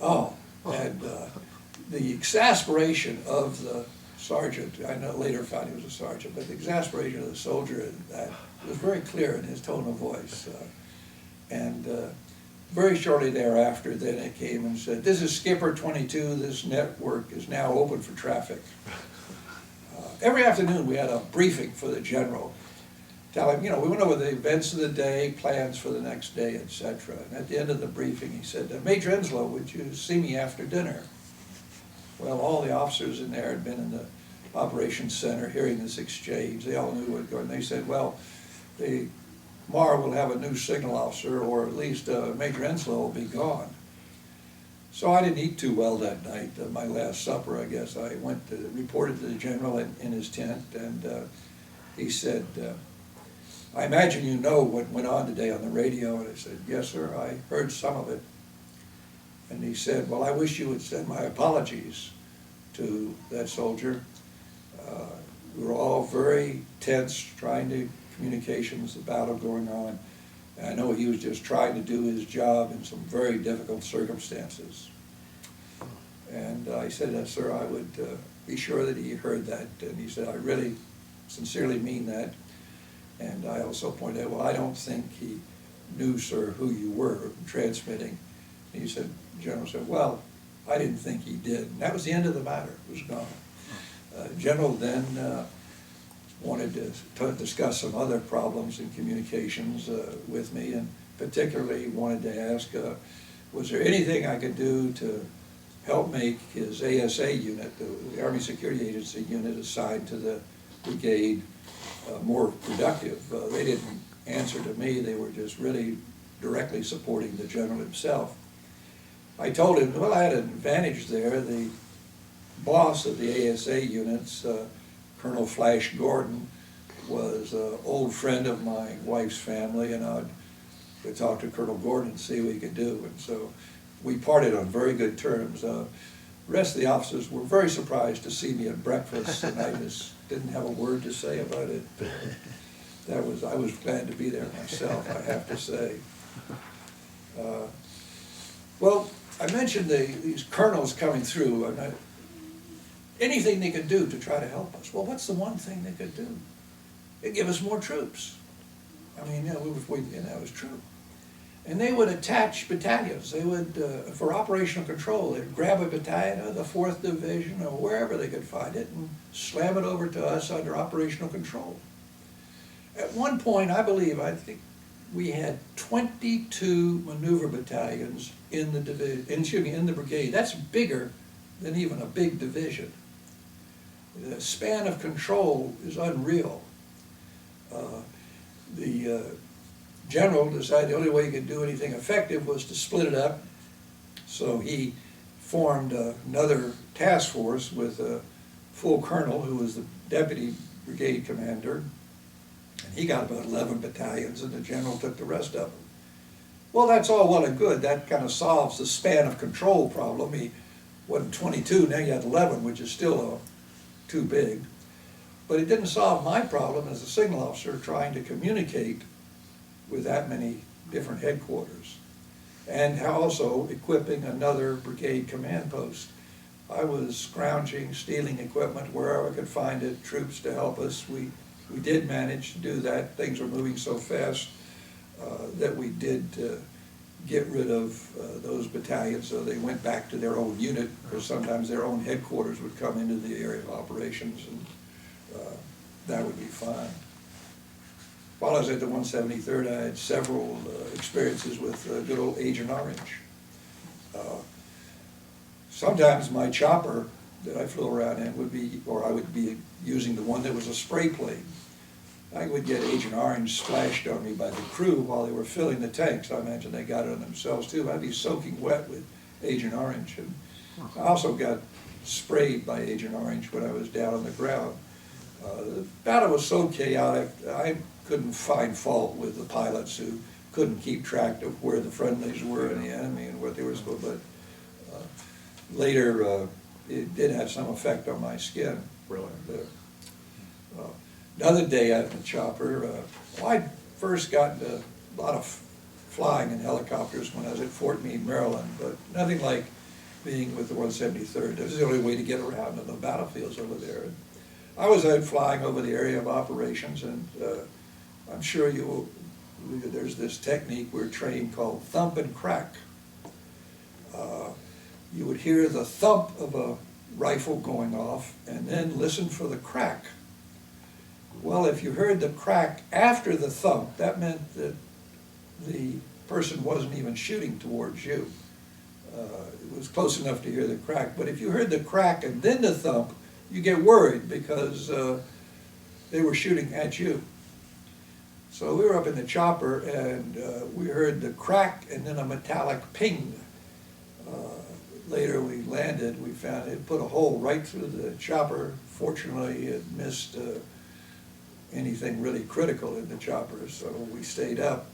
Oh, and the exasperation of the sergeant, I know later found he was a sergeant, but the exasperation of the soldier that was very clear in his tone of voice. Very shortly thereafter, then it came and said, "This is Skipper 22, this network is now open for traffic." Every afternoon we had a briefing for the general. Tell him, we went over the events of the day, plans for the next day, etc. And at the end of the briefing he said, "Major Enslow, would you see me after dinner?" Well, all the officers in there had been in the operations center hearing this exchange. They all knew what was going on. They said, "Well, tomorrow we'll have a new signal officer, or at least Major Enslow will be gone." So I didn't eat too well that night. My last supper, I guess, I went to reported to the general in his tent, and he said, "I imagine you know what went on today on the radio." And I said, "Yes, sir, I heard some of it." And he said, "Well, I wish you would send my apologies to that soldier. We were all very tense, trying to communications, the battle going on. And I know he was just trying to do his job in some very difficult circumstances." And I said, "Yes, sir, I would be sure that he heard that." And he said, "I really sincerely mean that." And I also pointed out, "Well, I don't think he knew, sir, who you were transmitting." And he said, the general said, "Well, I didn't think he did." And that was the end of the matter. It was gone. General then wanted to discuss some other problems in communications with me, and particularly wanted to ask, was there anything I could do to help make his ASA unit, the Army Security Agency unit assigned to the brigade, more productive. They didn't answer to me. They were just really directly supporting the general himself. I told him, well, I had an advantage there. The boss of the ASA units, Colonel Flash Gordon, was an old friend of my wife's family, and I'd talk to Colonel Gordon and see what he could do. And so we parted on very good terms. The rest of the officers were very surprised to see me at breakfast, and I just didn't have a word to say about it. I was glad to be there myself, I have to say. Well, I mentioned these colonels coming through, and anything they could do to try to help us. Well, what's the one thing they could do? They'd give us more troops. I mean, that was true. And they would attach battalions. They would, for operational control, they'd grab a battalion of the 4th Division or wherever they could find it and slam it over to us under operational control. At one point, I think we had 22 maneuver battalions in the brigade. That's bigger than even a big division. The span of control is unreal. The general decided the only way he could do anything effective was to split it up. So he formed another task force with a full colonel who was the deputy brigade commander. And he got about 11 battalions, and the general took the rest of them. Well, that's all well and good. That kind of solves the span of control problem. He wasn't 22, now you had 11, which is still too big. But it didn't solve my problem as a signal officer trying to communicate with that many different headquarters, and also equipping another brigade command post. I was scrounging, stealing equipment wherever I could find it, troops to help us. We did manage to do that. Things were moving so fast that we did get rid of those battalions, so they went back to their own unit, because sometimes their own headquarters would come into the area of operations, and that would be fine. While I was at the 173rd, I had several experiences with good old Agent Orange. Sometimes my chopper that I flew around in would be, or I would be using the one that was a spray plane. I would get Agent Orange splashed on me by the crew while they were filling the tanks. I imagine they got it on themselves too. I'd be soaking wet with Agent Orange. And I also got sprayed by Agent Orange when I was down on the ground. The battle was so chaotic, I couldn't find fault with the pilots who couldn't keep track of where the friendlies were and the enemy and what they were supposed to, but later it did have some effect on my skin. Really? Another day out in the chopper, I first got into a lot of flying in helicopters when I was at Fort Meade, Maryland, but nothing like being with the 173rd. This is the only way to get around in the battlefields over there. I was out flying over the area of operations, and I'm sure there's this technique we're trained called thump and crack. You would hear the thump of a rifle going off and then listen for the crack. Well, if you heard the crack after the thump, that meant that the person wasn't even shooting towards you. It was close enough to hear the crack, but if you heard the crack and then the thump, you get worried because they were shooting at you. So we were up in the chopper and we heard the crack and then a metallic ping. Later we landed, we found it put a hole right through the chopper. Fortunately, it missed anything really critical in the chopper, so we stayed up.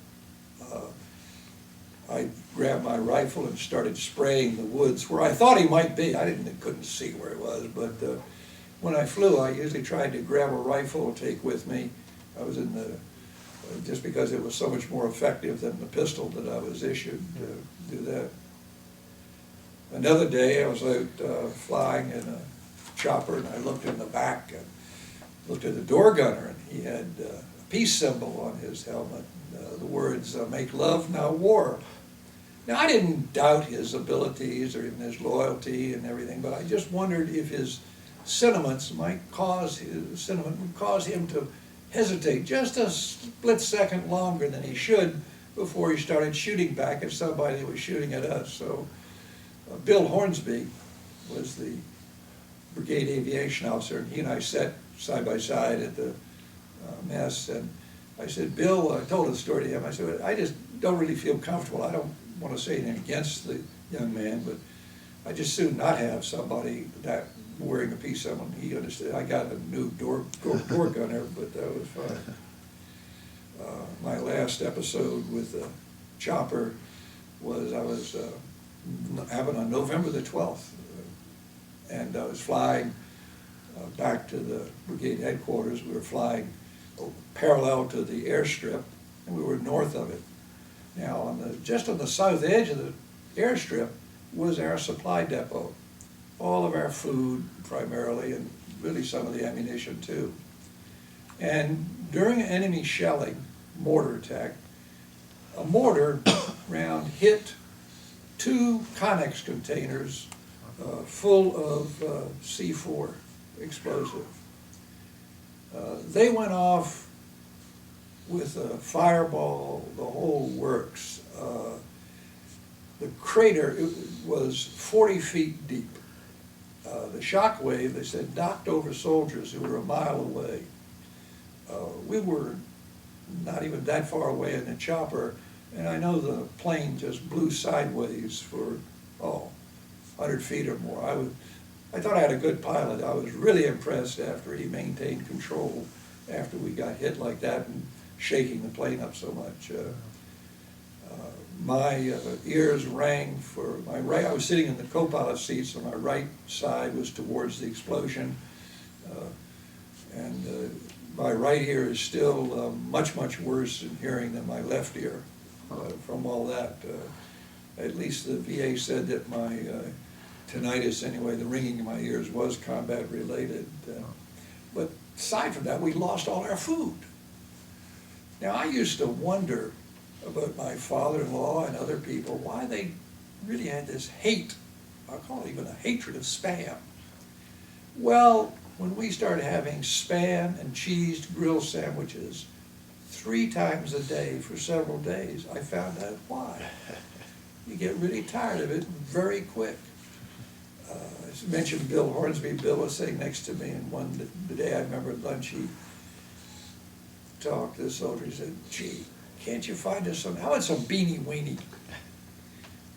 I grabbed my rifle and started spraying the woods where I thought he might be. I couldn't see where he was, but when I flew, I usually tried to grab a rifle to take with me. I was in the, just because it was so much more effective than the pistol that I was issued to do that. Another day, I was out flying in a chopper, and I looked in the back and looked at the door gunner, and he had a peace symbol on his helmet. The words, make love, not war. Now, I didn't doubt his abilities or even his loyalty and everything, but I just wondered if his sentiments would cause him to hesitate just a split second longer than he should before he started shooting back at somebody that was shooting at us. So Bill Hornsby was the brigade aviation officer, and he and I sat side by side at the mess, and I said, Bill, I told the story to him, I said, I just don't really feel comfortable. I don't want to say anything against the young man, but I just soon not have somebody that wearing a peace symbol. He understood. I got a new door gunner, but that was fine. My last episode with the chopper was I was happened on November the 12th, and I was flying back to the brigade headquarters. We were flying parallel to the airstrip, and we were north of it. Now, just on the south edge of the airstrip was our supply depot. All of our food, primarily, and really some of the ammunition, too. And during enemy shelling, mortar attack, a mortar round hit 2 Connex containers full of C4 explosive. They went off with a fireball, the whole works. The crater was 40 feet deep. The shock wave, they said, knocked over soldiers who were a mile away. We were not even that far away in the chopper, and I know the plane just blew sideways for, 100 feet or more. I thought I had a good pilot. I was really impressed after he maintained control after we got hit like that and shaking the plane up so much. My ears rang for my right. I was sitting in the co-pilot seat, so my right side was towards the explosion. And my right ear is still much, much worse in hearing than my left ear from all that. At least the VA said that my tinnitus, anyway, the ringing in my ears, was combat related. But aside from that, we lost all our food. Now, I used to wonder about my father-in-law and other people, why they really had this hate, I'll call it even a hatred of Spam. Well, when we started having Spam and cheese grilled sandwiches 3 times a day for several days, I found out why. You get really tired of it very quick. As I mentioned Bill Hornsby, Bill was sitting next to me, and the day I remember at lunch, he talked to the soldier. He said, gee, can't you find us some, how about some beanie weenie?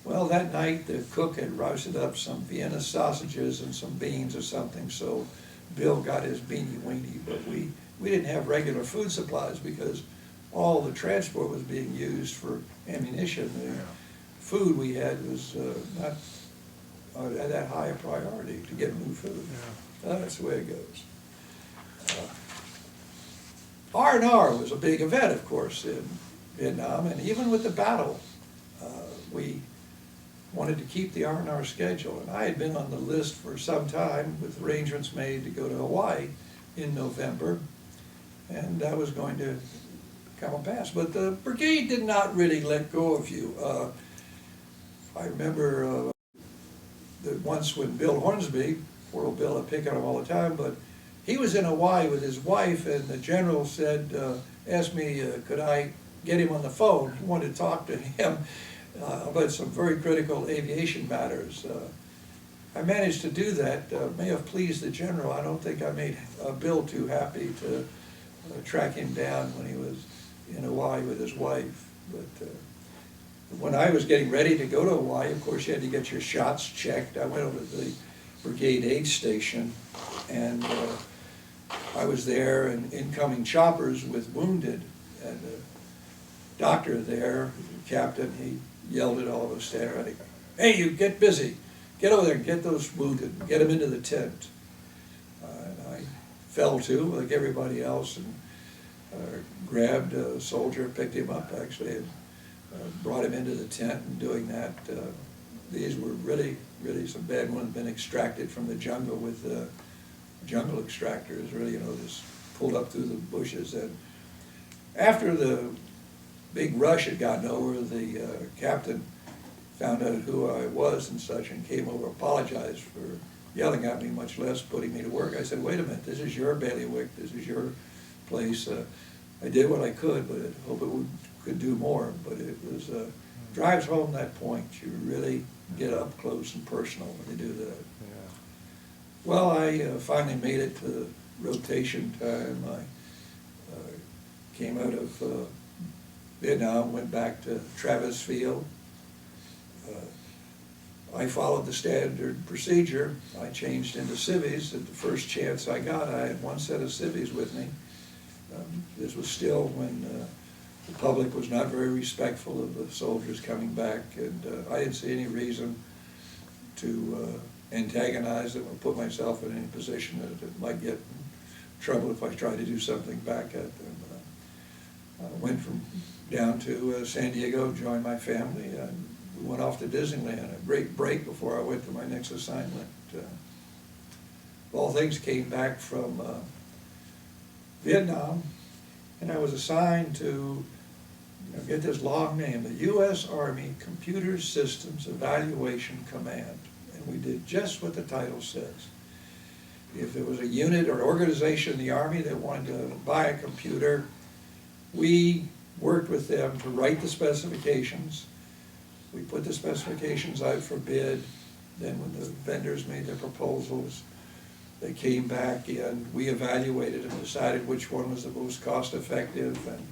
Well, that night the cook had roasted up some Vienna sausages and some beans or something, so Bill got his beanie weenie, but we didn't have regular food supplies because all the transport was being used for ammunition. The food we had was not at that high a priority to get new food. That's the way it goes. R&R was a big event, of course, in Vietnam, and even with the battle, we wanted to keep the R&R schedule. And I had been on the list for some time with arrangements made to go to Hawaii in November, and that was going to come and pass. But the brigade did not really let go of you. I remember that once when Bill Hornsby, poor old Bill, I pick on him all the time, but he was in Hawaii with his wife, and the general said, asked me, could I get him on the phone? He wanted to talk to him about some very critical aviation matters. I managed to do that. May have pleased the general. I don't think I made Bill too happy to track him down when he was in Hawaii with his wife. But when I was getting ready to go to Hawaii, of course you had to get your shots checked. I went over to the brigade aid station, and I was there, and incoming choppers with wounded, and the doctor there, the captain, he yelled at all of us standing around. Hey, you get busy. Get over there and get those wounded. Get them into the tent. And I fell to, like everybody else, and grabbed a soldier, picked him up actually, and brought him into the tent. And doing that, these were really some bad ones, been extracted from the jungle with jungle extractors, really, just pulled up through the bushes. And after the big rush had gotten over, the captain found out who I was and such, and came over, apologized for yelling at me, much less putting me to work. I said, wait a minute, this is your bailiwick, this is your place. I did what I could, but I hope it could do more. But it was, drives home that point. You really get up close and personal when you do that. Well, I finally made it to rotation time. I came out of Vietnam, went back to Travis Field. I followed the standard procedure. I changed into civvies at the first chance I got. I had one set of civvies with me. This was still when the public was not very respectful of the soldiers coming back, and I didn't see any reason to antagonize them or put myself in any position that might get in trouble if I tried to do something back at them. I went down to San Diego, joined my family, and we went off to Disneyland, a great break before I went to my next assignment. All things came back from Vietnam, and I was assigned to, get this long name, the U.S. Army Computer Systems Evaluation Command. And we did just what the title says. If there was a unit or organization in the Army that wanted to buy a computer, we worked with them to write the specifications. We put the specifications out for bid. Then when the vendors made their proposals, they came back and we evaluated and decided which one was the most cost effective, and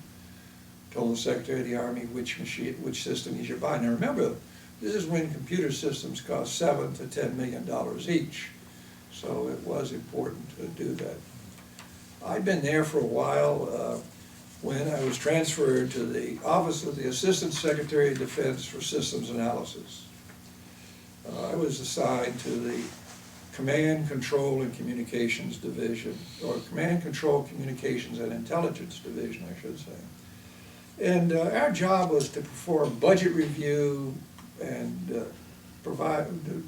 told the Secretary of the Army which system he should buy. Now remember, this is when computer systems cost $7 to $10 million each. So it was important to do that. I'd been there for a while when I was transferred to the Office of the Assistant Secretary of Defense for Systems Analysis. I was assigned to the Command, Control, and Communications Division, or Command, Control, Communications, and Intelligence Division, I should say. And our job was to perform budget review and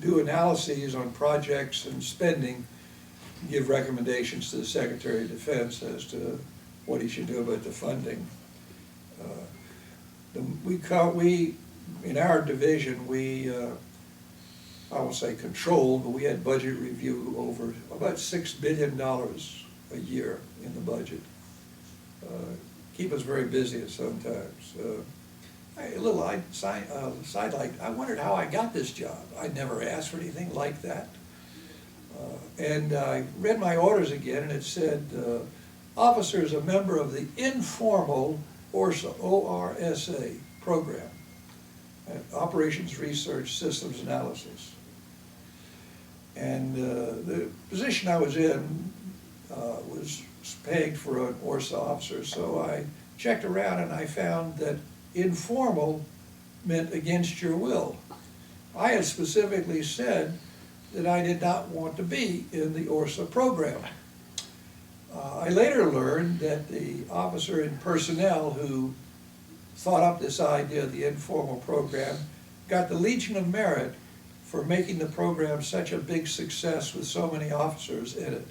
do analyses on projects and spending, give recommendations to the Secretary of Defense as to what he should do about the funding. In our division, I won't say controlled, but we had budget review over about $6 billion a year in the budget. Keep us very busy at sometimes. A little sidelight, I wondered how I got this job. I'd never asked for anything like that. And I read my orders again, and it said, officer is a member of the informal ORSA program. Operations Research Systems Analysis. And the position I was in was pegged for an ORSA officer, so I checked around and I found that informal meant against your will. I had specifically said that I did not want to be in the ORSA program. I later learned that the officer in personnel who thought up this idea of the informal program got the Legion of Merit for making the program such a big success with so many officers in it.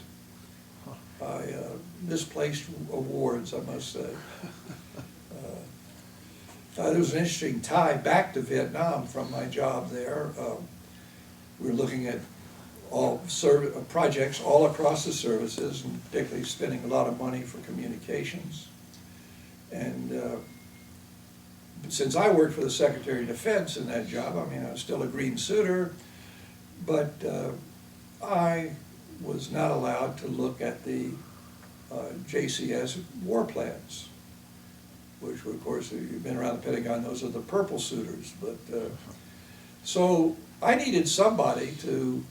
I misplaced awards, I must say. There was an interesting tie back to Vietnam from my job there. We were looking at all projects all across the services, and particularly spending a lot of money for communications. And since I worked for the Secretary of Defense in that job, I mean, I was still a green suitor, but I was not allowed to look at the JCS war plans, which of course, if you've been around the Pentagon, those are the purple suitors. But so I needed somebody to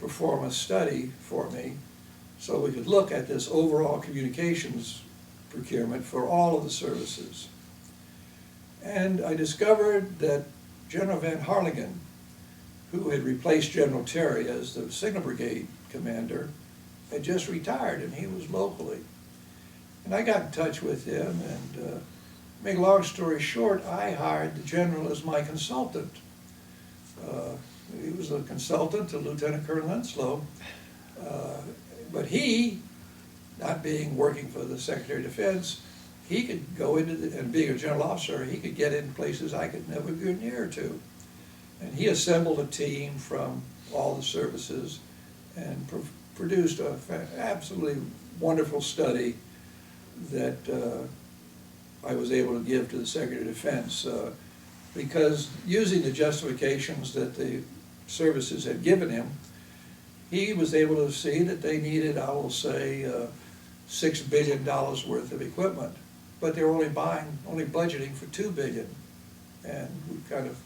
perform a study for me so we could look at this overall communications procurement for all of the services. And I discovered that General Van Harlingen, who had replaced General Terry as the Signal Brigade commander, had just retired, and he was locally. And I got in touch with him, and make a long story short, I hired the general as my consultant. He was a consultant to Lieutenant Colonel Enslow, but he, not being working for the Secretary of Defense, he could go into and being a general officer, he could get in places I could never get near to. And he assembled a team from all the services and produced an absolutely wonderful study that I was able to give to the Secretary of Defense, because using the justifications that the services had given him, he was able to see that they needed, I will say, $6 billion worth of equipment, but they were only budgeting for $2 billion. And we kind of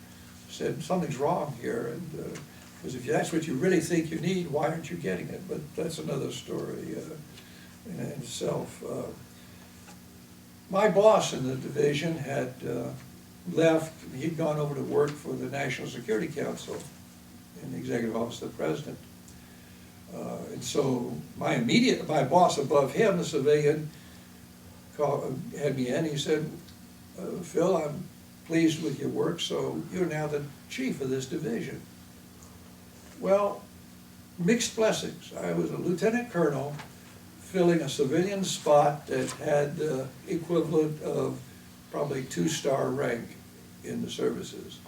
said, something's wrong here, and because if that's what you really think you need, why aren't you getting it? But that's another story in itself. My boss in the division had left. He'd gone over to work for the National Security Council in the Executive Office of the President. And so my boss above him, the civilian, had me in. He said, Phil, I'm pleased with your work, so you're now the chief of this division. Well, mixed blessings. I was a lieutenant colonel filling a civilian spot that had the equivalent of probably 2-star rank in the services.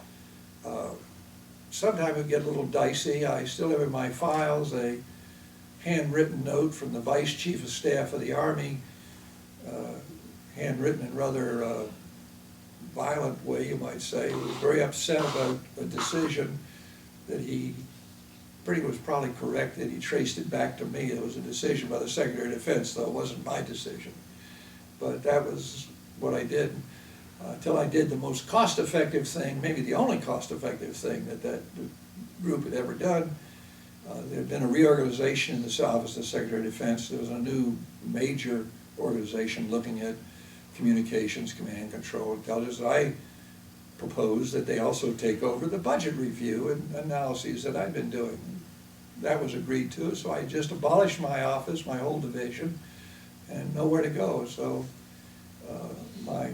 Sometimes it would get a little dicey. I still have in my files a handwritten note from the Vice Chief of Staff of the Army, handwritten in rather violent way, you might say. He was very upset about a decision that he was probably correct, that he traced it back to me. It was a decision by the Secretary of Defense, though it wasn't my decision. But that was what I did until I did the most cost-effective thing, maybe the only cost-effective thing that group had ever done. There had been a reorganization in the Office of the Secretary of Defense. There was a new major organization looking at communications, command and control, intelligence. I proposed that they also take over the budget review and analyses that I'd been doing. That was agreed to, so I just abolished my office, my whole division, and nowhere to go. So my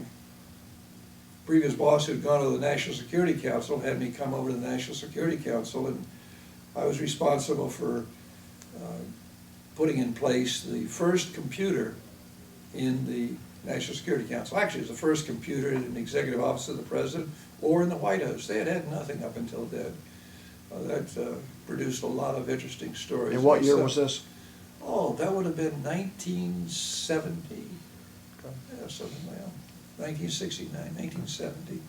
previous boss, who had gone to the National Security Council, had me come over to the National Security Council, and I was responsible for putting in place the first computer in the National Security Council. Actually, it was the first computer in the Executive Office of the President or in the White House. They had had nothing up until then. That produced a lot of interesting stories. And what year was this? Oh, that would have been 1970. Okay. Yeah, something like that. 1969, 1970.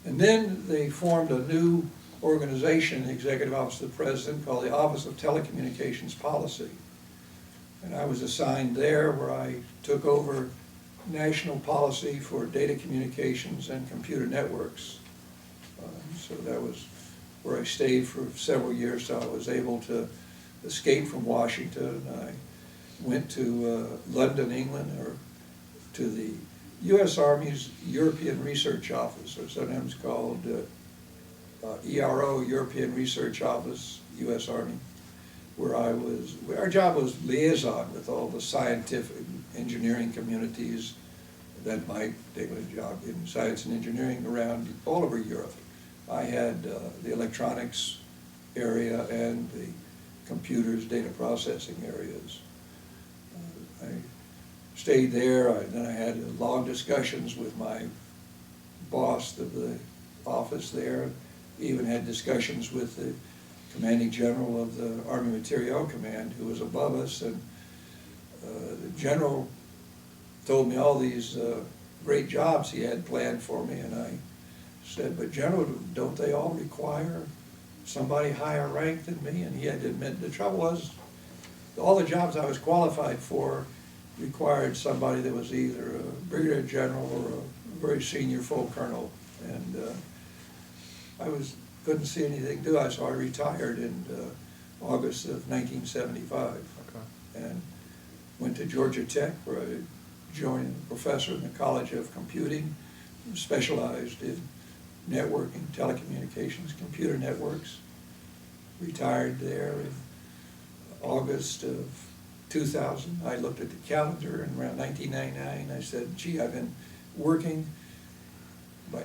And then they formed a new organization in the Executive Office of the President called the Office of Telecommunications Policy. And I was assigned there, where I took over national policy for data communications and computer networks. So that was where I stayed for several years, so I was able to escape from Washington. I went to London, England, or to the U.S. Army's European Research Office, or sometimes called ERO, European Research Office, U.S. Army, where our job was liaison with all the scientific engineering communities that might take a job in science and engineering around all over Europe. I had the electronics area and the computers, data processing areas. I stayed there, then I had long discussions with my boss of the office there, even had discussions with the commanding general of the Army Materiel Command, who was above us, and the general told me all these great jobs he had planned for me, and I said, but General, don't they all require somebody higher ranked than me? And he had to admit, the trouble was, all the jobs I was qualified for required somebody that was either a brigadier general or a very senior full colonel, and I couldn't see anything to do, so I retired in August of 1975. Okay. And went to Georgia Tech, where I joined a professor in the College of Computing, specialized in networking, telecommunications, computer networks. Retired there in August of 2000. I looked at the calendar, and around 1999 I said, gee, I've been working by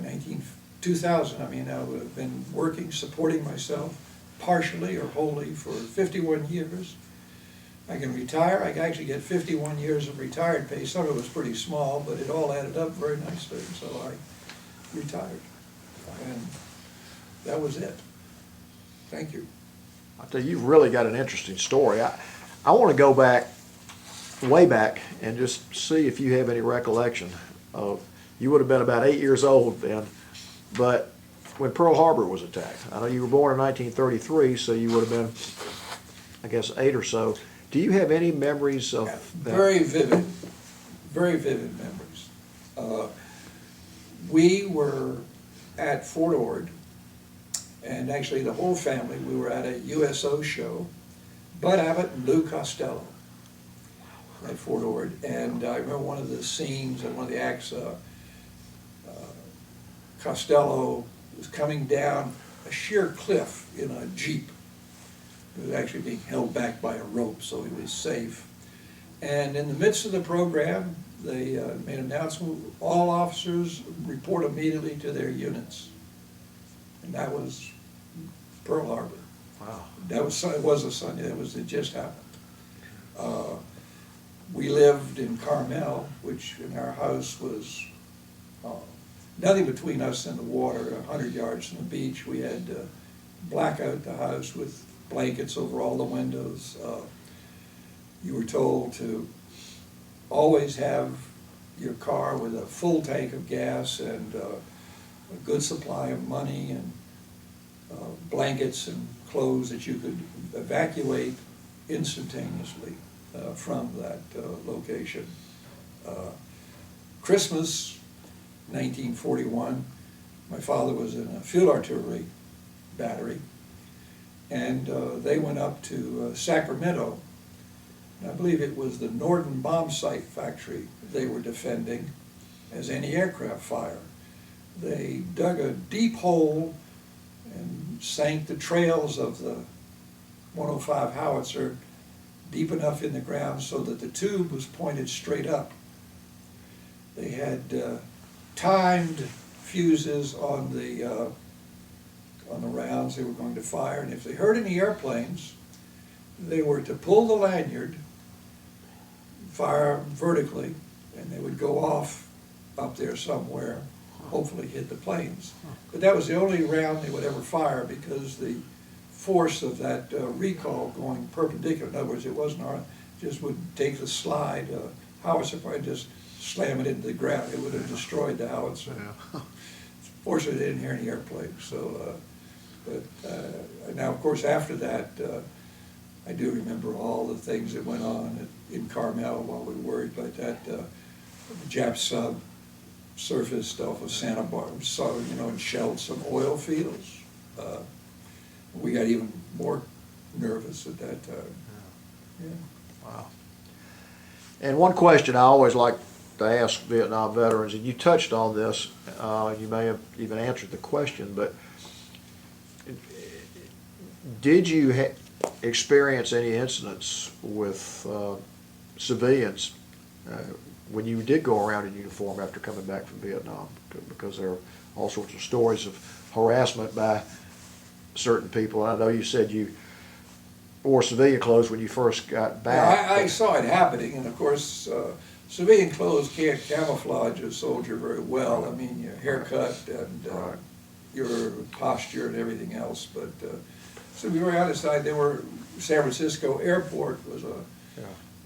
2000, I mean, I've been working, supporting myself, partially or wholly, for 51 years. I can retire. I can actually get 51 years of retired pay. Some of it was pretty small, but it all added up very nicely, so I retired. And that was it. Thank you. I tell you, you've really got an interesting story. I want to go back, way back, and just see if you have any recollection of, you would have been about 8 years old then, but when Pearl Harbor was attacked. I know you were born in 1933, so you would have been, I guess, 8 or so. Do you have any memories of that? Very vivid memories. We were at Fort Ord, and actually the whole family, we were at a USO show, Bud Abbott and Lou Costello at Fort Ord. And I remember one of the scenes and one of the acts, Costello was coming down a sheer cliff in a Jeep. He was actually being held back by a rope, so he was safe. And in the midst of the program, they made an announcement, all officers report immediately to their units. And that was Pearl Harbor. Wow. That was, it was a Sunday, it just happened. We lived in Carmel, which in our house was nothing between us and the water, 100 yards from the beach. We had blackout the house with blankets over all the windows. You were told to always have your car with a full tank of gas and a good supply of money and blankets and clothes that you could evacuate instantaneously from that location. Christmas 1941, my father was in a field artillery battery, and they went up to Sacramento, and I believe it was the Norden bomb site factory they were defending as anti-aircraft fire. They dug a deep hole and sank the trails of the 105 howitzer deep enough in the ground so that the tube was pointed straight up. They had timed fuses on the rounds they were going to fire, and if they heard any airplanes, they were to pull the lanyard, fire vertically, and they would go off up there somewhere, hopefully hit the planes. But that was the only round they would ever fire, because the force of that recoil going perpendicular, in other words, it wasn't just would take the slide, howitzer probably just slam it into the ground. It would have destroyed the howitzer. Yeah. Fortunately, they didn't hear any airplanes. So, but now, of course, after that, I do remember all the things that went on in Carmel while we were worried about that. the Jap sub surfaced off of Santa Barbara, saw, and shelled some oil fields. We got even more nervous at that time. Yeah. Wow. And one question I always like to ask Vietnam veterans, and you touched on this, you may have even answered the question, but did you experience any incidents with civilians when you did go around in uniform after coming back from Vietnam? Because there are all sorts of stories of harassment by certain people. I know you said you wore civilian clothes when you first got back. Yeah, I saw it happening, and of course, civilian clothes can't camouflage a soldier very well. I mean, your haircut and your posture and everything else. But so we were outside. San Francisco Airport was a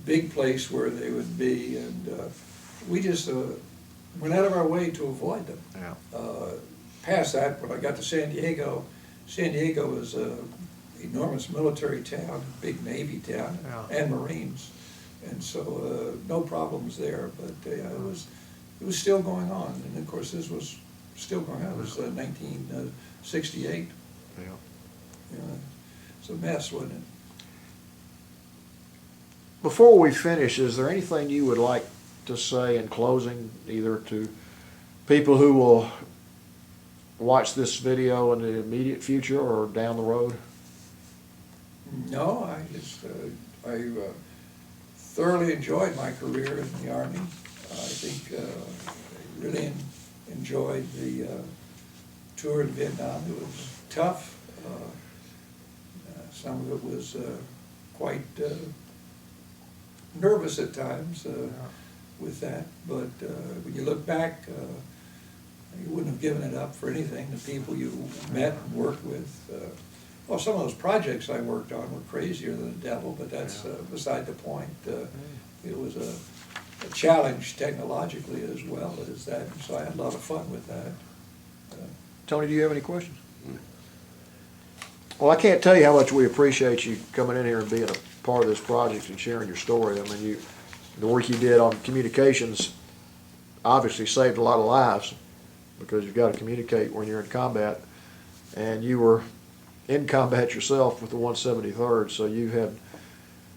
big place where they would be, and we just went out of our way to avoid them. Yeah. Past that, when I got to San Diego was a enormous military town, big Navy town, and Marines, and so no problems there. But it was still going on, and of course this was still going on. It was 1968. Yeah. It's a mess, wasn't it? Before we finish, is there anything you would like to say in closing, either to people who will watch this video in the immediate future or down the road? No, I thoroughly enjoyed my career in the Army. I think I really enjoyed the tour in Vietnam. It was tough. Some of it was quite nervous at times with that, but when you look back, you wouldn't have given it up for anything. The people you met and worked with. Well, some of those projects I worked on were crazier than the devil, but that's beside the point. It was a challenge technologically as well as that, so I had a lot of fun with that. Tony, do you have any questions? Well, I can't tell you how much we appreciate you coming in here and being a part of this project and sharing your story. I mean, the work you did on communications obviously saved a lot of lives, because you've got to communicate when you're in combat, and you were in combat yourself with the 173rd, so you had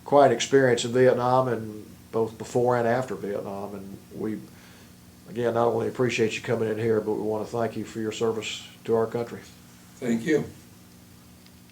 quite experience in Vietnam, and both before and after Vietnam. And we, again, not only appreciate you coming in here, but we want to thank you for your service to our country. Thank you.